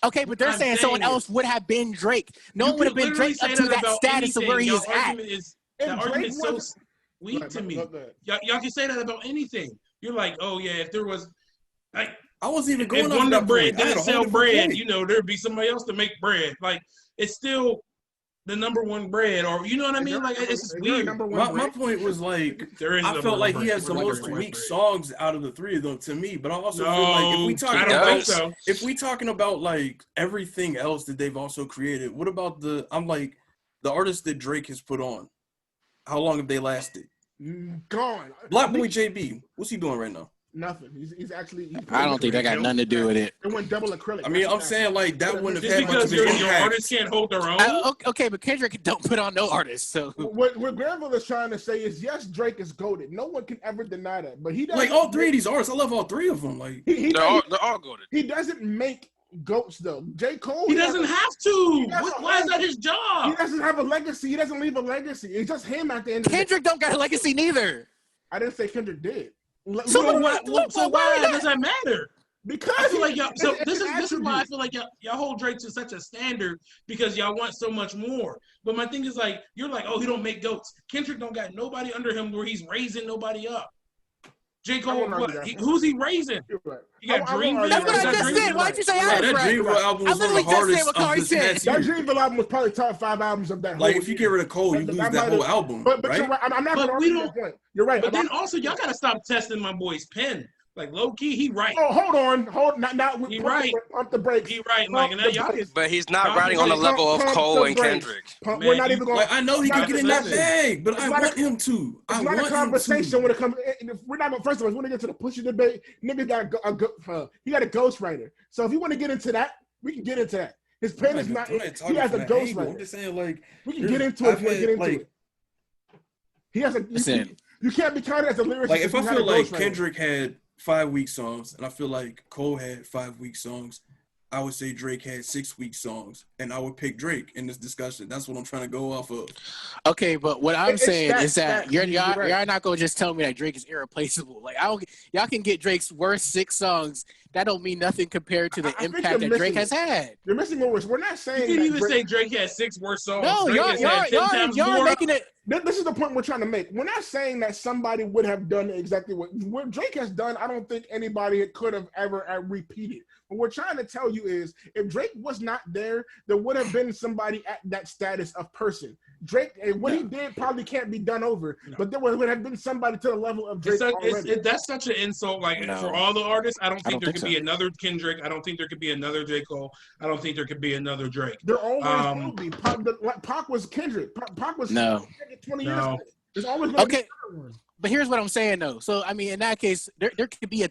Okay, but they're I'm saying someone saying else would have been Drake. No one would have been Drake up to that status of where he is at. That argument is so weak to me. Go ahead. Y'all can say that about anything. You're like, oh yeah, if there was, like, I wasn't even if going on Wonder that Bread point. I had didn't a whole sell different bread, point. you know, there'd be somebody else to make bread. Like, it's still, the number one bread, or you know what I mean? Like it's just weird. My point was like, I felt like he has the most weak songs out of the three of them to me. But I also feel like if we talking about like everything else that they've also created, what about the artists that Drake has put on? How long have they lasted? Gone. Black Boy JB, what's he doing right now? Nothing. He's actually. I don't think that got nothing to do with it. It went double acrylic. I mean, I'm saying like that wouldn't have had much because of an your impact. artists can't hold their own. Okay, but Kendrick don't put on no artists. So what Granville is trying to say is, yes, Drake is goated. No one can ever deny that. But he doesn't like all three of these artists. I love all three of them. Like they're all goated. He doesn't make goats though. J. Cole. He doesn't have to. Why is that his job? He doesn't have a legacy. He doesn't leave a legacy. It's just him at the end. Kendrick don't got a legacy neither. I didn't say Kendrick did. So why does that matter? Because I feel like y'all. So this is why I feel like y'all hold Drake to such a standard because y'all want so much more. But my thing is like you're like, oh, he don't make goats. Kendrick don't got nobody under him where he's raising nobody up. J. Cole, who's he raising? Right. You got Dreamville. That's what I just said. Why'd you say I was that right? Dreamville album was one of the hardest of this past That year. Dreamville album was probably top 5 albums of that whole Like if you get rid of Cole, you lose that whole album. But right? you're right. I'm not going to argue that point. You're right. But then also y'all gotta stop testing my boy's pen. Like low key, he right. Oh, hold on. He right. Pump the brakes. He right, Mike. And y'all But he's not riding on the level of Cole and Kendrick. We're not even going. Like I know he can get in that bag, but I want him to. It's not a conversation when it comes. We're not going. First of all, when we get to the Pusha debate, nigga he got a ghostwriter. So if you want to get into that, we can get into that. His pen is not. He has a ghostwriter. I'm just saying, like we can get into it. He has a. You can't be counted as a lyricist. Like if I feel like Kendrick had 5 week songs, and I feel like Cole had 5 week songs, I would say Drake had 6 week songs, and I would pick Drake in this discussion. That's what I'm trying to go off of. Okay, but what I'm saying is that y'all not gonna just tell me that Drake is irreplaceable. Like y'all can get Drake's worst 6 songs. That don't mean nothing compared to the impact that Drake has had. You're missing what we're not saying. You didn't even say Drake had 6 worst songs. No, y'all making it. This is the point we're trying to make. We're not saying that somebody would have done exactly what Drake has done. I don't think anybody could have ever repeated. What we're trying to tell you is, if Drake was not there would have been somebody at that status of person. Drake, and what he did probably can't be done over, but there would have been somebody to the level of Drake already. That's such an insult. Like for all the artists, I don't think there could be another Kendrick. I don't think there could be another J. Cole. I don't think there could be another Drake. There always will be. Pac was Kendrick. Pac was 20 years ago. There's always going to be another one. But here's what I'm saying though. So I mean, in that case, there could be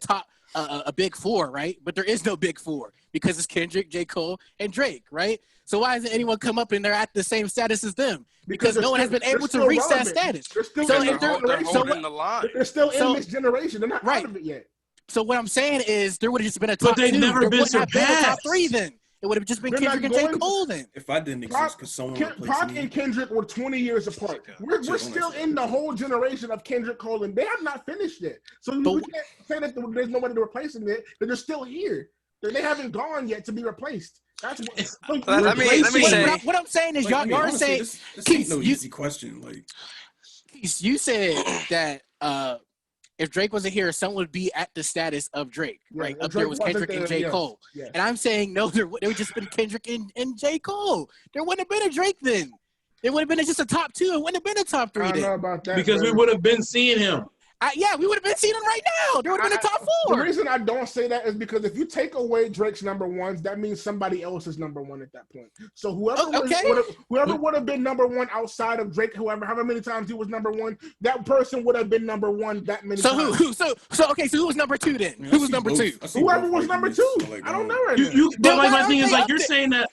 a big 4, right? But there is no big 4 because it's Kendrick, J. Cole, and Drake, right? So why hasn't anyone come up and they're at the same status as them? Because no one has been able to reach that status. They're still they're holding the line. They're still in this generation. They're not out of it yet. So what I'm saying is there would have just been a top 2. But they've never been surpassed. Been a top 3 then. It would have just been Kendrick and J. Cole then. If I didn't exist, because someone Pac and Kendrick were 20 years apart. We're still in the whole generation of Kendrick Cole, and they have not finished yet. So we can't say that there's nobody to replace them yet. They're still here. They haven't gone yet to be replaced. That's what. Let me say. What I'm saying is, y'all are saying. This ain't no easy question. Like, you said that if Drake wasn't here, someone would be at the status of Drake, right? Up there was Kendrick and J. Cole. Yes. And I'm saying, no, there would just been Kendrick and J. Cole. There wouldn't have been a Drake then. It would have been just a top 2. It wouldn't have been a top 3 then. I don't know about that. Because we would have been seeing him. We would have been seeing him right now. There would have been a top 4. The reason I don't say that is because if you take away Drake's number 1s, that means somebody else is number 1 at that point. So whoever would have been number 1 outside of Drake, however many times he was number 1, that person would have been number 1 that many times. So who was number 2 then? Who was number 2? Whoever was number 2. I don't know right now. But my thing is, like, you're saying that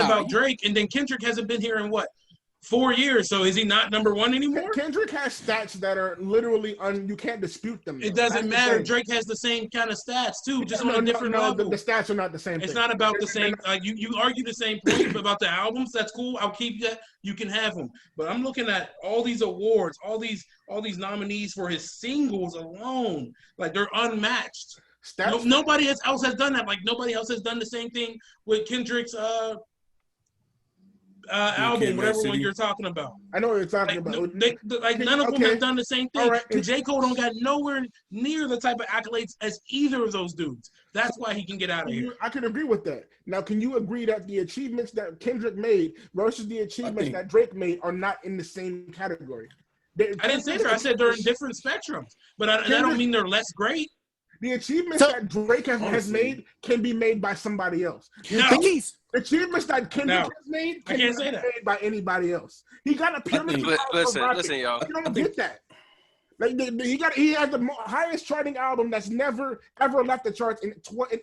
about Drake, and then Kendrick hasn't been here in what? 4 years, so is he not number 1 anymore? Kendrick has stats that are literally you can't dispute them. It doesn't matter. Drake has the same kind of stats too, just on a different level. The stats are not the same. It's not about the same. You argue the same point about the albums. That's cool. I'll keep that. You can have them. But I'm looking at all these awards, all these nominees for his singles alone. Like they're unmatched. Nobody else has done that. Like nobody else has done the same thing with Kendrick's album, whatever one you're talking about. I know what you're talking about. None of them have done the same thing. Right. And J. Cole don't got nowhere near the type of accolades as either of those dudes. That's why he can get out of here. I can agree with that. Now, can you agree that the achievements that Kendrick made versus the achievements that Drake made are not in the same category? I didn't say that. I said they're in different spectrums, but that don't mean they're less great. The achievements that Drake has made can be made by somebody else. No. The achievements that Kendrick has made can be made by anybody else. He got a pyramid. Listen, y'all. You don't get that. Like he has the highest charting album that's never ever left the charts in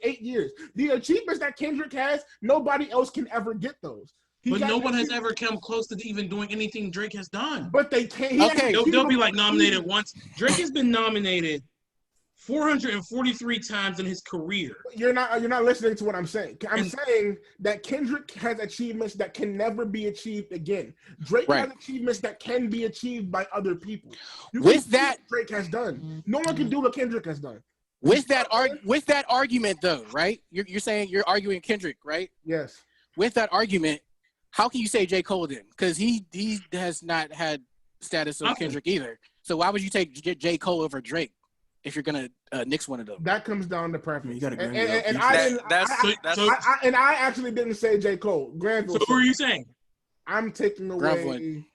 8 years. The achievements that Kendrick has, nobody else can ever get those. But no one has ever come close to even doing anything Drake has done. But they can't. They'll be like nominated once. Drake has been nominated 443 times in his career. You're not listening to what I'm saying. I'm saying that Kendrick has achievements that can never be achieved again. Drake has achievements that can be achieved by other people. With that, Drake has done. No one can do what Kendrick has done. With that argument, though, right? You're saying you're arguing Kendrick, right? Yes. With that argument, how can you say J. Cole then? Because he has not had status of Kendrick either. So why would you take J. Cole over Drake if you're gonna nix one of them? That comes down to preference. You gotta and I actually didn't say J. Cole. Granville. So who are you saying? I'm taking away.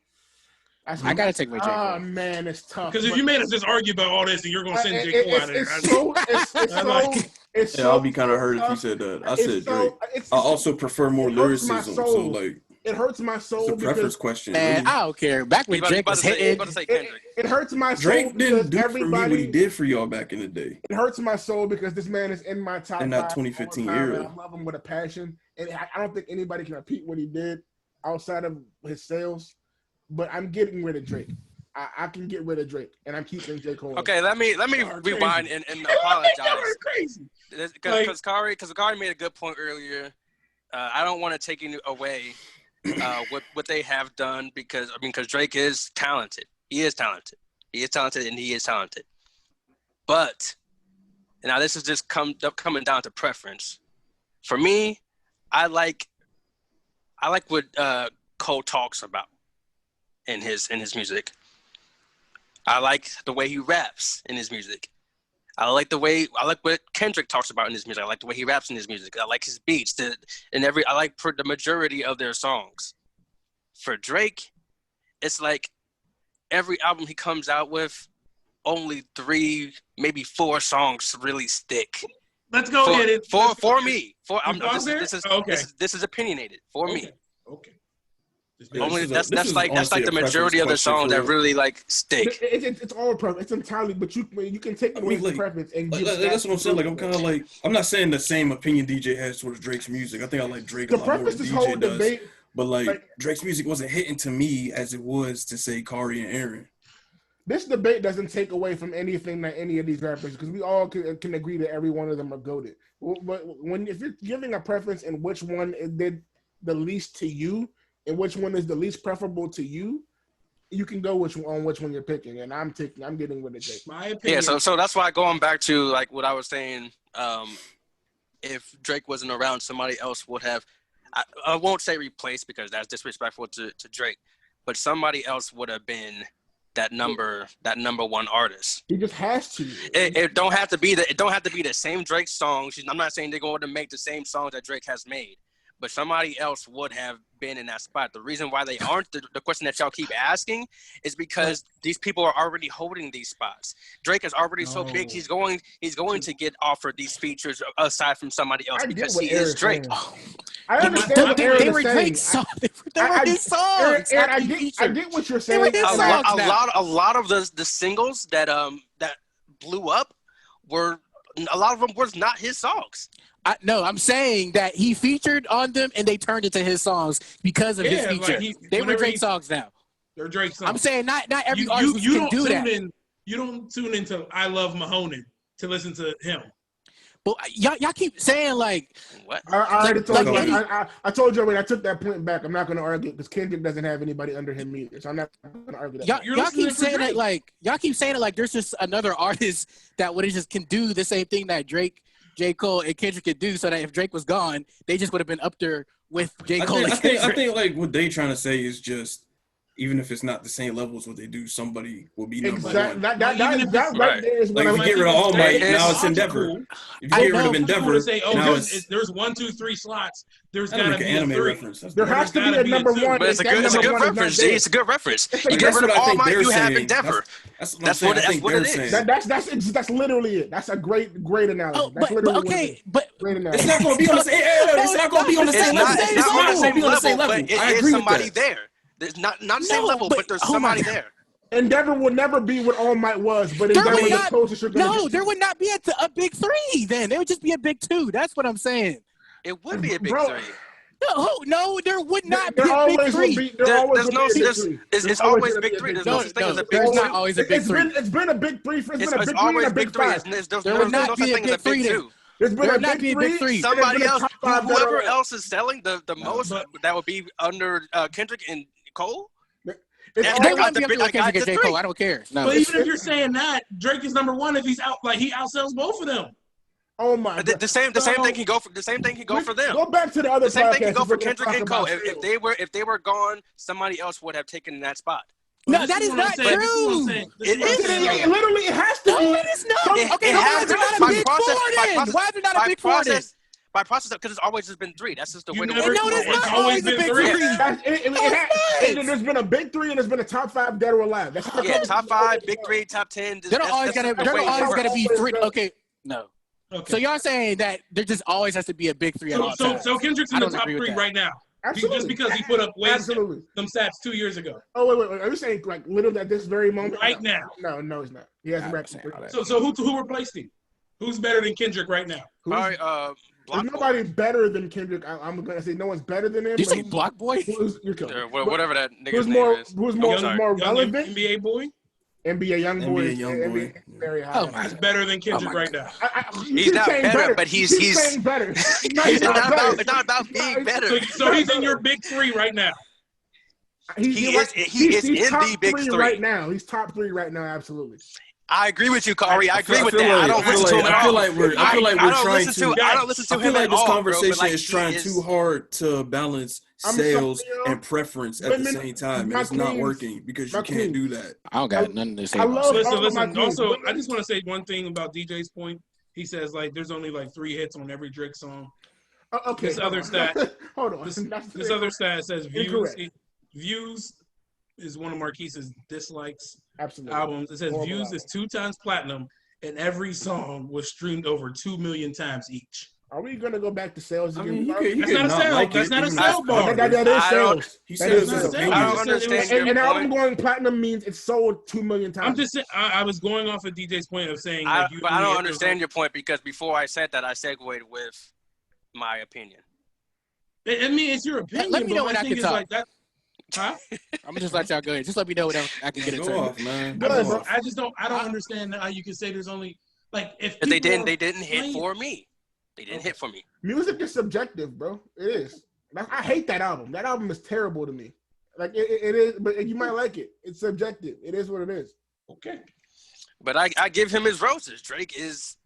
I gotta take away J. Cole. Oh man, it's tough. Because if you made us just argue about all this, and you're gonna send J. Cole out of there. I'll be kind of hurt if you said that. I said Drake. I also prefer more lyricism. So like. It hurts my soul. It's a preference question. Man, I don't care. Back when Drake was hitting, it hurts my soul. Drake didn't do for me what he did for y'all back in the day. It hurts my soul because this man is in my top. In that 2015 era, I love him with a passion, and I don't think anybody can repeat what he did outside of his sales. But I'm getting rid of Drake. I can get rid of Drake, and I'm keeping J. Cole. Okay, let me rewind and apologize. Crazy. Because Kari made a good point earlier. I don't want to take away what they have done because Drake is talented. He is talented, and he is talented. But now this is just coming down to preference. For me, I like what Cole talks about in his music. I like the way he raps in his music. I like what Kendrick talks about in his music. I like the way he raps in his music. I like his beats. I like the majority of their songs. For Drake, it's like every album he comes out with, only 3, maybe 4 songs really stick. Let's go get it. For me. This is opinionated. For me. Okay. That's like the majority of the songs that really like stick. It's all preference. It's entirely, but you can take away the preference and that's what I'm saying. Like I'm kind of like I'm not saying the same opinion DJ has towards Drake's music. I think I like Drake a lot more than DJ does. Debate, but like Drake's music wasn't hitting to me as it was to say Kari and Aaron. This debate doesn't take away from anything that any of these rappers, because we all can agree that every one of them are goated. But if you're giving a preference in which one did the least to you, and which one is the least preferable to you, you can go which one you're picking. And I'm getting rid of Drake. My opinion. Yeah, so that's why going back to like what I was saying, if Drake wasn't around, somebody else would have. I won't say replaced because that's disrespectful to Drake, but somebody else would have been that number one artist. He just has to. It don't have to be the same Drake songs. I'm not saying they're going to make the same songs that Drake has made, but somebody else would have been in that spot. The reason why they aren't, the question that y'all keep asking, is because these people are already holding these spots. Drake is already so big, he's going to get offered these features aside from somebody else because he is Drake. I understand. They were Drake's songs. They were his songs. And I get what you're saying. A lot of the singles that blew up a lot of them were not his songs. No, I'm saying that he featured on them and they turned into his songs because of his feature. They were Drake songs now. They're Drake songs. I'm saying not every artist can do that. You don't tune into I Love Mahoney to listen to him. But y'all keep saying like what? I already told you. I told you already. I took that point back. I'm not going to argue because Kendrick doesn't have anybody under him either. So I'm not going to argue that. Y'all keep saying it like there's just another artist that just can do the same thing that Drake J. Cole and Kendrick could do, so that if Drake was gone, they just would have been up there with J. Cole and Kendrick. I think like what they trying to say is just even if it's not the same level as what they do, somebody will be number one. That right there is like if you get rid of All Might, now it's Endeavor. If you get rid of Endeavor, now there's 1, 2, 3 slots. There's got to be an anime reference. There has to be a number one. But it's a good reference. G. It's a good reference. You get rid of All Might, you have Endeavor. That's what it is. That's literally it. That's a great analogy. That's literally okay, but it's not going to be on the same. It's not going to be on the same level. It's not on the same level. But it is somebody there. There's not the same level, but there's somebody there. Endeavor will never be what All Might was, but Endeavor is the closest you're going to get. There would not be a big three then. There would just be a big two. That's what I'm saying. It would be a big three. No, there would not be a big three. It's always a big three. There's no such thing as a big three. two. Not always a big three. It's been a big three. It's been a big three and a big five. There would not be a big three. There's been a big three. Somebody else, whoever else is selling the most, that would be under Kendrick and Cole. They wouldn't be up there with Kendrick and J. Cole. I don't care. No. But even if you're saying that, Drake is number one if he's out. Like he outsells both of them. Oh my! The same thing can go for them. Go back to the other. The same thing can go for Kendrick and Cole. If they were gone, somebody else would have taken that spot. No, that is not true. It is. Literally, it has to be. No, it is not. Okay, why is there not a big four then? Why is there not a big four then? By process, because it's always just been three. That's just the way. No, it's not always a big three. There's been a big three and there's been a top five dead or alive. Top 5, big 3, top 10. They're always gonna be three. Okay, no. Okay. So y'all saying that there just always has to be a big three at all times. So Kendrick's in the top 3 right now. Absolutely. Just because he put up some stats 2 years ago. Oh wait. Are you saying like literally at this very moment? Right now. No, he's not. He hasn't racked. So who replaced him? Who's better than Kendrick right now? There's nobody better than Kendrick. I'm gonna say no one's better than him. Did you say Block Boy? Whatever that nigga's name is. Who's more relevant? NBA boy? NBA young boy. NBA very high. He's better than Kendrick right now. He's not better, but he's better. It's not about being better. So he's in your big 3 right now. He is in the big 3 right now. He's top 3 right now. Absolutely. I agree with you, Corey. I agree with that. I don't listen to him at all. I feel like we're trying to. I don't listen to him at all. This conversation is trying too hard to balance sales and preference at the same time, and it's not working because you can't do that. I don't got nothing to say. Listen. Also, I just want to say one thing about DJ's point. He says like there's only like 3 hits on every Drake song. Okay. This other stat. Hold on. This other stat says views is one of Marquise's dislikes. Absolutely. Albums. It says views is 2 times platinum, and every song was streamed over 2 million times each. Are we gonna go back to sales again? That's not a sale. That's not a sale bar. That is sales. He says I don't understand your point. An album going platinum means it's sold 2 million times. I'm just saying. I was going off of DJ's point of saying. But I don't understand your point because before I said that, I segued with my opinion. I mean, it's your opinion. Let me know when I can talk. Like that. Huh? I'm gonna just let y'all go ahead. Just let me know when I can get it. Go off, man. I just don't. I don't understand how you can say there's only like if they didn't hit for me. They didn't hit for me. Music is subjective, bro. It is. I hate that album. That album is terrible to me. Like it is, but you might like it. It's subjective. It is what it is. Okay. But I give him his roses. Drake is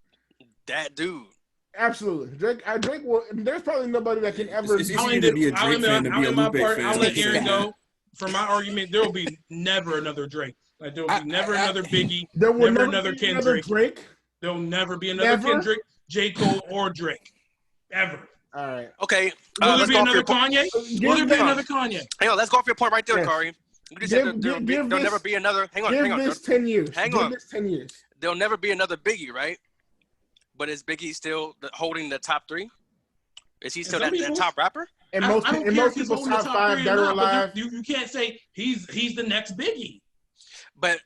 that dude. Absolutely, Drake. Will. There's probably nobody that can ever. It's easy to be a Drake fan than be a Lupe fan. I'll let Aaron go. For my argument, there will be never another Drake. Like there will be never another Biggie. There will never another Kendrick. Drake. There will never be another Kendrick, J. Cole, or Drake. Ever. All right. Okay. Will there be another Kanye? Will there be another Kanye? Hang on. Let's go off your point right there, Corey. You said there'll never be another. Hang on. Give this 10 years. Hang on. Give this 10 years. There'll never be another Biggie, right? But is Biggie still holding the top 3? Is he still that top rapper? And most people's top 5 that are alive. You can't say he's the next Biggie. But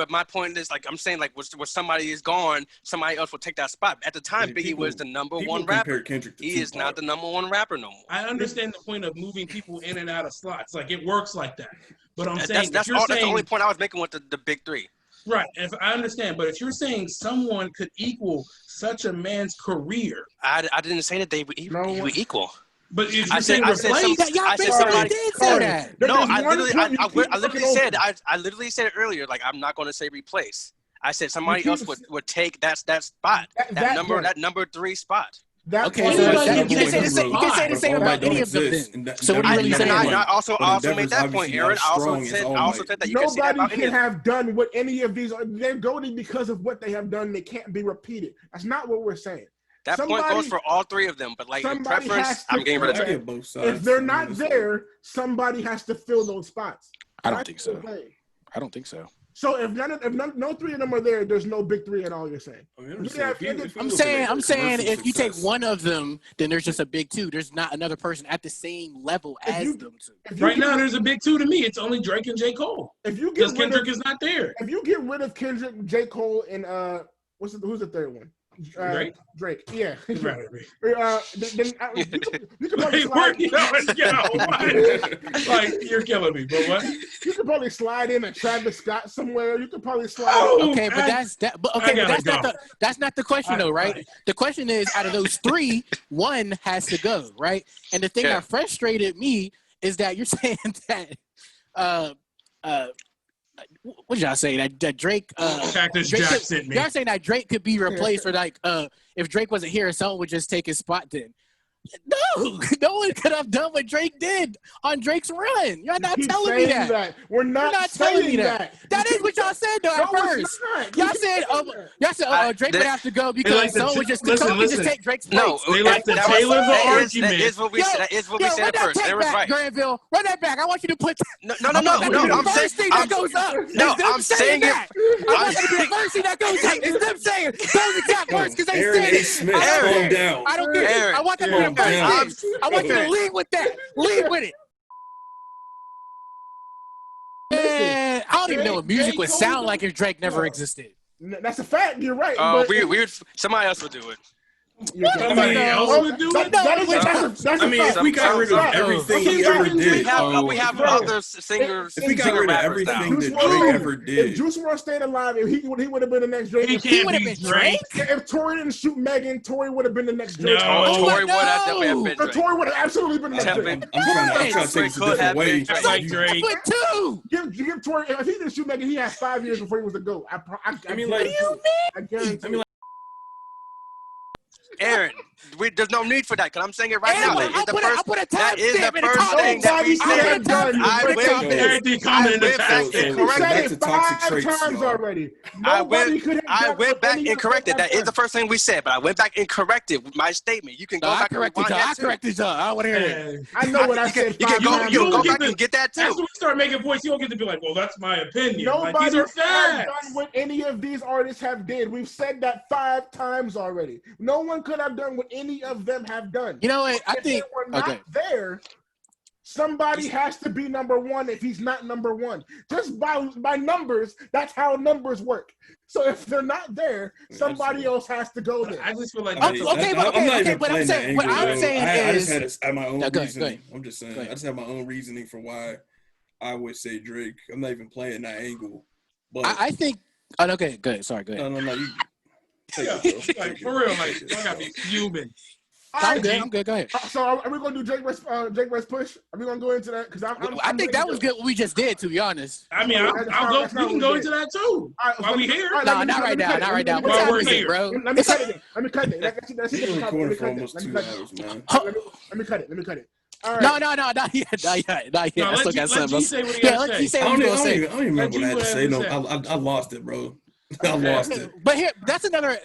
my point is like I'm saying like where somebody is gone, somebody else will take that spot. At the time, Biggie was the number 1 rapper. He is not the number 1 rapper no more. I understand the point of moving people in and out of slots. Like it works like that. But I'm saying that's the only point I was making with the big 3. Right. If I understand, but if you're saying someone could equal such a man's career, I didn't say that they would equal. But if you're saying replace, I said somebody did say that. No, I literally said it earlier. Like I'm not going to say replace. I said somebody else would take that spot, that number 3 spot. Okay, so you can say the same about any of them then. So what are you really saying? I also made that point, Aaron. I also said that you can say that about nobody can have done what any of these are. They're goated because of what they have done. They can't be repeated. That's not what we're saying. That point goes for all 3 of them, but like in preference, I'm getting rid of Drake. If they're not there, somebody has to fill those spots. I don't think so. I don't think so. So if no 3 of them are there, there's no big 3 at all. You're saying? I'm saying if you take one of them, then there's just a big 2. There's not another person at the same level as them two. Right now, there's a big 2 to me. It's only Drake and J. Cole. Because Kendrick is not there. If you get rid of Kendrick, J. Cole, and who's the third one? Drake. Yeah. Then you can probably slide. Like you're killing me, but what? You could probably slide in a Travis Scott somewhere. You could probably slide. Okay, but that's not the question though, right? The question is, out of those 3, one has to go, right? And the thing that frustrated me is that you're saying that what y'all say that Drake? Cactus Jack sent me. Y'all saying that Drake could be replaced, or like if Drake wasn't here, someone would just take his spot then. No one could have done what Drake did on Drake's run. Y'all not telling me that. We're not telling me that. That is what y'all said though at first. Y'all said, Drake would have to go because someone would just take Drake's place. No, they like to tailor the argument. That is what we said at first. It was right. Granville, run that back. I want you to put. No. I'm first thing that goes up. No, I'm saying that. I want to be the first thing that goes up. It's them saying those exact words because they said it. I don't care. I want them to be the first thing. I want you to lead with that. Lead with it. Man, I don't even know what music would sound like if Drake never existed. That's a fact. You're right. Somebody else would do it. Somebody else would do it. I mean, if we got rid of everything he ever did, we have other singers. If we got rid of everything that Drake ever did, if Juice WRLD stayed alive, he would have been the next Drake. He would have been Drake. If Tory didn't shoot Megan, Tory would have been the next Drake. Tory would have been Drake. Tory would have absolutely been the next Drake. I'm trying to take this a different way. Like Drake. Give Tory. If he didn't shoot Megan, he had 5 years before he was the GOAT. I mean, like, I guarantee. Aaron, there's no need for that because I'm saying it right now. I'll put a that is the first thing that we said. I went back and corrected. That is the first thing we said, but I went back and corrected my statement. You can go back and rewind that. I corrected y'all. I want to hear it. I know what I said. You can go back and get that too. As we start making points, you don't get to be like, well, that's my opinion. Nobody has done what any of these artists have did. We've said that 5 times already. No one could have done what any of them have done. You know what? I think we're not there. Somebody has to be number 1 if he's not number 1. Just by numbers, that's how numbers work. So if they're not there, somebody else has to go there. I just feel like I'm saying I just had my own reasoning. I'm just saying I just have my own reasoning for why I would say Drake. I'm not even playing that angle. But I think. Oh, okay, good. Sorry, go ahead. No. Like for real, like I gotta be human. I'm good. Go ahead. So are we gonna do Drake West push? Are we gonna go into that? Because I think that was good. What we just did, to be honest. I mean, I'll go. We can go into that too. While we here? No, not right now. Not right now. What time is it, bro? Let me cut it. Let me cut it. Let me cut it. All right. No, not yet. I still got something. Let you say I don't even remember what I had to say. No, I lost it, bro. I lost it. But here, that's another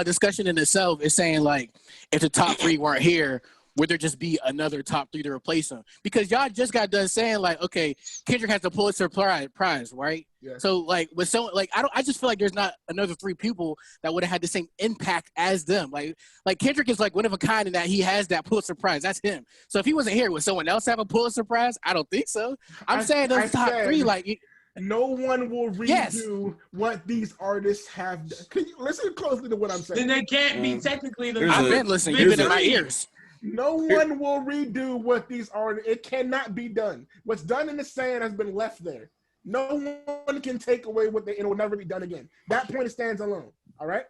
discussion in itself. Is saying like, if the top 3 weren't here, would there just be another top 3 to replace them? Because y'all just got done saying like, okay, Kendrick has the Pulitzer Prize, right? Yeah. So like with someone like I just feel like there's not another 3 people that would have had the same impact as them. Like Kendrick is like one of a kind in that he has that Pulitzer Prize. That's him. So if he wasn't here, would someone else have a Pulitzer Prize? I don't think so. I'm saying those top 3 like. No one will redo what these artists have done. Can you listen closely to what I'm saying? Then they can't be technically the. I've been listening. You've been in my ears. No one will redo what these artists. It cannot be done. What's done in the sand has been left there. No one can take away what they. It will never be done again. That point stands alone. All right.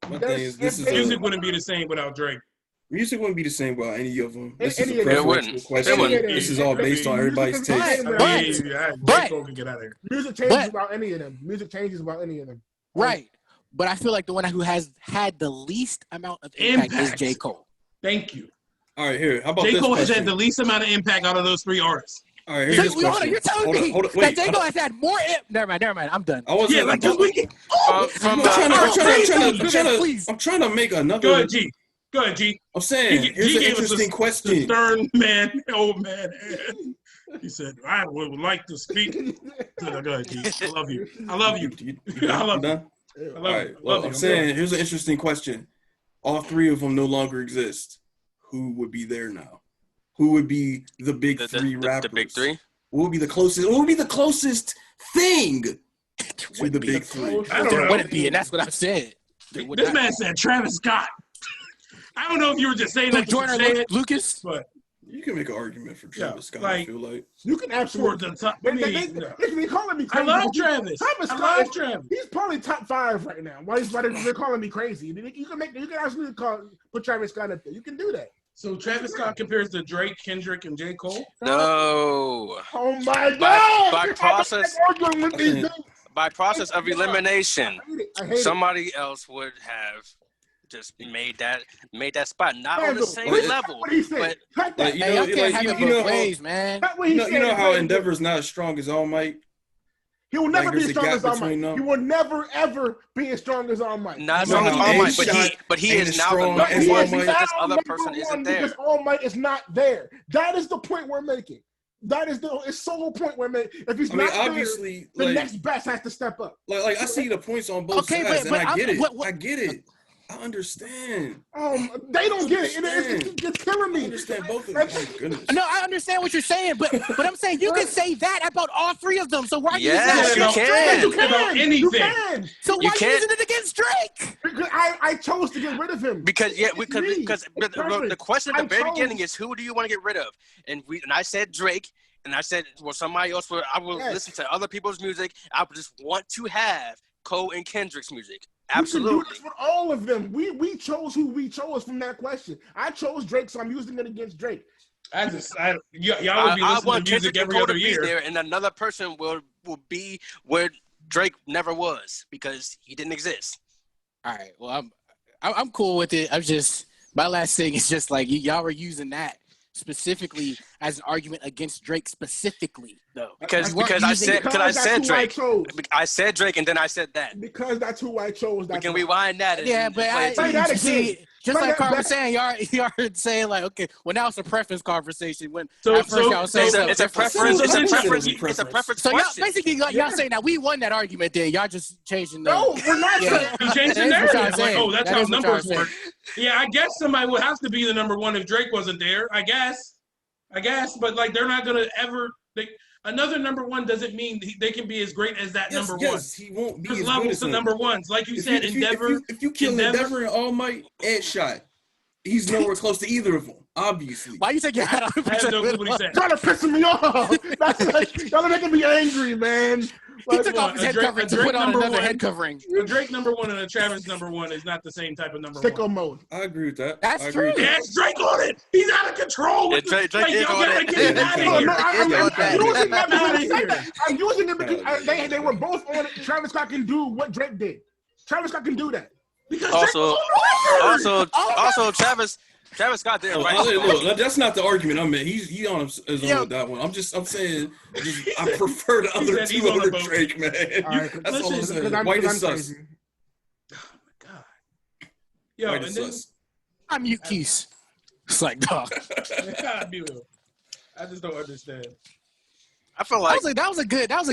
Music wouldn't be the same without Drake. Music wouldn't be the same about any of them. This Any is a of them. It preferential wouldn't. question. It wouldn't. This is all based on everybody's Music is taste. fine, But- J. Cole can get out of here. Music changes But- about any of them. Music changes about any of them. Right. But I feel like the one who has had the least amount of impact is J. Cole. Thank you. All right, here. How about J. this Cole has question? had the least amount of impact out of those 3 artists. All right, here's So, this hold on, question. you're telling Hold on, me hold on, that wait, J. Cole has had more Never mind. I'm done. I wasn't. Yeah, like we can. I'm trying to make another. Go ahead, G. Go ahead, G. I'm saying, here's an gave us interesting the question. stern man, old man. He said, "I would like to speak." Go ahead, G. I love you. I love you. I love you. Done? I All love right. you. Well, Love you. I'm saying, here's an interesting question. All 3 of them no longer exist. Who would be there now? Who would be the big 3 rappers? The big 3? What would be the closest? What would be the closest thing to the big 3? I don't There know. wouldn't be, and that's what I said. There would This not. man said Travis Scott. I don't know if you were just saying So that to Jordan say it, Lucas? but You can make an argument for Travis Scott. like- I feel like. You can for absolutely. the top. They, I mean, they calling me I crazy. love Travis. Travis I Scott love is- Travis. He's probably top 5 right now. Why they're calling me crazy? You can absolutely put Travis Scott up there. You can do that. So Travis Scott compares to Drake, Kendrick, and J. Cole. No. Oh my God! by process- arguing with these dudes. By process of elimination, I hate it. I hate somebody else would have just made that spot. Not on the Randall, same listen to level. what he said. But Cut that. Like, you Hey, know, y'all can't like, have you it know both how- ways, man. Cut what he You know said. how Endeavor's not as strong as All Might? He will never like, be as there's a strong gap as All Might. between them. He will never ever be as strong as All Might. not as You know strong as how All Might, A-Shot but he ain't is as now the strong number as one All because Might? this other number person one isn't there. because All Might is not there. That is the point we're making. That is the sole point we're making. If he's I mean, not obviously, there, the like, next best has to step up. like I see the points on both Okay, sides, but and I get it. what- I get it. I understand. They don't get it. It's killing I me. understand both of them. Oh, my goodness. No, I understand what you're saying, but I'm saying you can say that about all 3 of them. So why are you using Yes, that you against can. Drake? You About can. anything. You can. So You why are you can't- using it against Drake? Because I chose to get rid of him. Because It's me. because It's perfect. the question at I the very chose- beginning is who do you want to get rid of? And I said Drake, and I said well somebody else. I will Yes. listen to other people's music. I would just want to have Cole and Kendrick's music. You can do Absolutely. this with all of them. We chose who we chose from that question. I chose Drake, so I'm using it against Drake. Y'all would be I listening want to music Kendrick and every Cole other to be year. there, and another person will be where Drake never was because he didn't exist. All right. Well, I'm cool with it. I'm just my last thing is just like y'all were using that specifically as an argument against Drake specifically, though. Because You weren't I using said it. because I that's said who Drake. chose. I said Drake, and then I said that. Because that's who I chose. We That's can why. rewind that. And Yeah, but play it Say to that you. again. see, just Say like that Carl was back. saying, y'all are saying like, okay, well now it's a preference conversation. When So- at first so- y'all was saying so It's a preference. preference. It's a It's a preference. preference. It's a preference So y'all question. basically like y'all saying that we won that argument. Then y'all just changing the. No, we're not Yeah. saying. You changed the That is what narrative. y'all Like, saying. oh, that's That how is what y'all numbers saying. work. Yeah, I guess somebody would have to be the number one if Drake wasn't there. I guess, but like they're not gonna ever. Another number one doesn't mean they can be as great as that Yes, number yes, he won't be one. There's as good levels as to him. number ones, like you If said. you, Endeavor. if you kill Endeavor and All Might and Shot, he's nowhere close to either of them. Obviously. Why you take your hat off? I have no clue what he said. Trying to piss me off. That's like, y'all are making me angry, man. He Like, took off his a head Drake- covering a to Drake put on number another one. head covering. A Drake number one and a Travis number one is not the same type of number sicko one. mode. I agree with that. That's I agree with true. that. Yes, Drake on it. He's out of control. Yeah, With Drake like, is y'all on gotta it. get him out of No, here. no, I'm using that Get outta because here. I'm using it because they were both on it. Travis Scott can do what Drake did. Travis Scott can do that. Because Drake Also, was on the record. also, Travis Scott didn't Oh, write. look, that's not the argument I'm in. He on his own with that one. I'm saying I prefer the other said he's two on the over boat. Drake, man. All right, That's all I'm listen, saying. White is sus. crazy. God. Yo, White and is then sus. I mute keys. It's like dog. God, be real. I just don't understand. I feel like That was a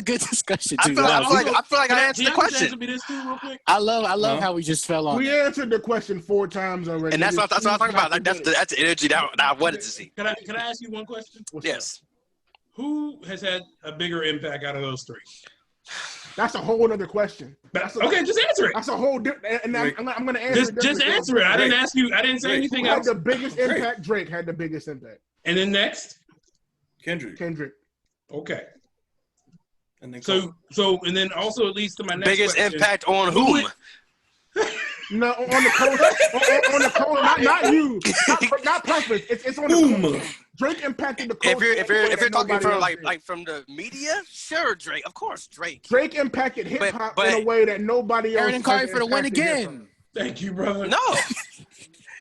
good discussion I too. feel like I answered the Can y'all just question. answer me this too, real quick? I love Huh? how we just fell on. We that. answered the question 4 times already. And that's what I'm talking about. Like that's the energy that I wanted to see. Can I ask you one question? Yes. Who has had a bigger impact out of those three? That's a whole other question. Okay, just answer it. That's a whole different. And I'm going to answer Just answer it. I didn't ask you. I didn't say anything Who had else. the biggest impact? Drake had the biggest impact. And then next, Kendrick. okay. And then So and then also it leads to my next Biggest question. impact on whom? No, on the coast, on the coast, not you, not preference. It's on the coast. Drake impacted the culture. If you're talking from like from the media, sure, Drake, of course, Drake. Drake impacted hip hop in a way that nobody else. Aaron and Kari for the win again. Thank you, brother. No,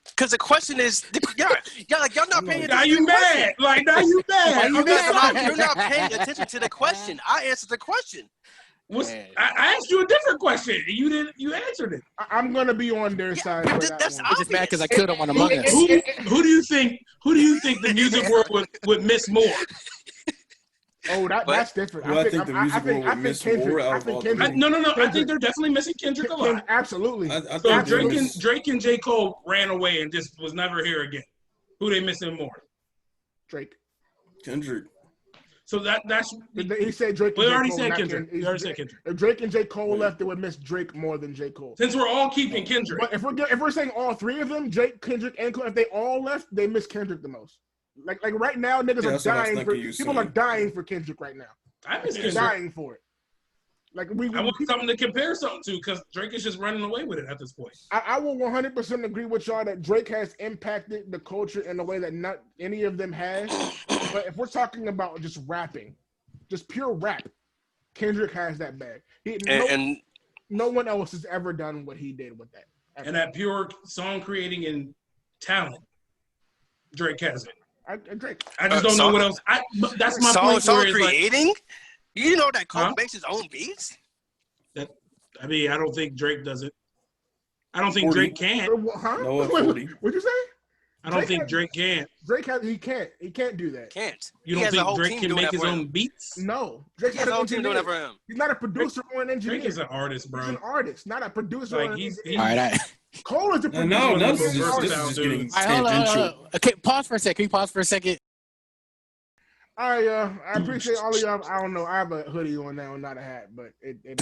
because the question is, y'all not paying attention. Now you mad? Like now you mad? You're not paying attention to the question. I answered the question. I asked you a different question. You didn't. You answered it. I'm gonna be on their side. That's I'm just mad because I killed him on Among Us. Who do you think? Who do you think the music world would miss more? Oh, that's different. I think the music world would miss more out of all three. No. I think they're definitely missing Kendrick a lot. Absolutely. So Drake and J. Cole ran away and just was never here again. Who they missing more? Drake. Kendrick. So that's he said Drake. We already said Kendrick. If Drake and J. Cole left, they would miss Drake more than J. Cole. Since we're all keeping Kendrick. But if we're saying all three of them, Drake, Kendrick, and Cole, if they all left, they miss Kendrick the most. Like right now, niggas are dying for people are dying for Kendrick right now. I miss Kendrick. Dying for it. Like I want something to compare something to because Drake is just running away with it at this point. I will 100% agree with y'all that Drake has impacted the culture in a way that not any of them has. But if we're talking about just rapping, just pure rap, Kendrick has that bag. No one else has ever done what he did with that. Ever. And that pure song creating and talent, Drake has it. Drake. I just don't know what else. That's my point. Song creating? You know that Cole makes his own beats? I don't think Drake does it. I don't think Drake can. Huh? No, 40. What'd you say? I don't think Drake can. He can't. He can't do that. Can't. You don't think Drake can make his own beats? No. Drake's not an engineer. He's not a producer or an engineer. Drake is an artist, bro. He's an artist, not a producer. Like he's all right. Cole is the producer. No, this is just getting tangential. Okay, pause for a second. Can you pause for a second? All right, I appreciate all of y'all. I don't know. I have a hoodie on now, not a hat, but it is.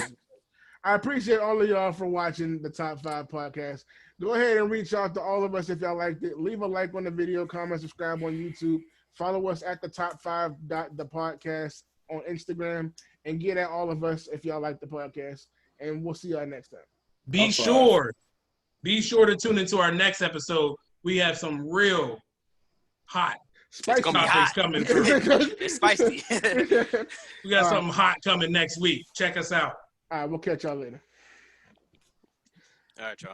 I appreciate all of y'all for watching the Top 5 podcast. Go ahead and reach out to all of us if y'all liked it. Leave a like on the video, comment, subscribe on YouTube. Follow us at the Top 5 the podcast on Instagram, and get at all of us if y'all like the podcast. And we'll see y'all next time. Be sure to tune into our next episode. We have some real hot spicy topics coming through. It's spicy. We got something hot coming next week. Check us out. All right, we'll catch y'all later. All right, y'all.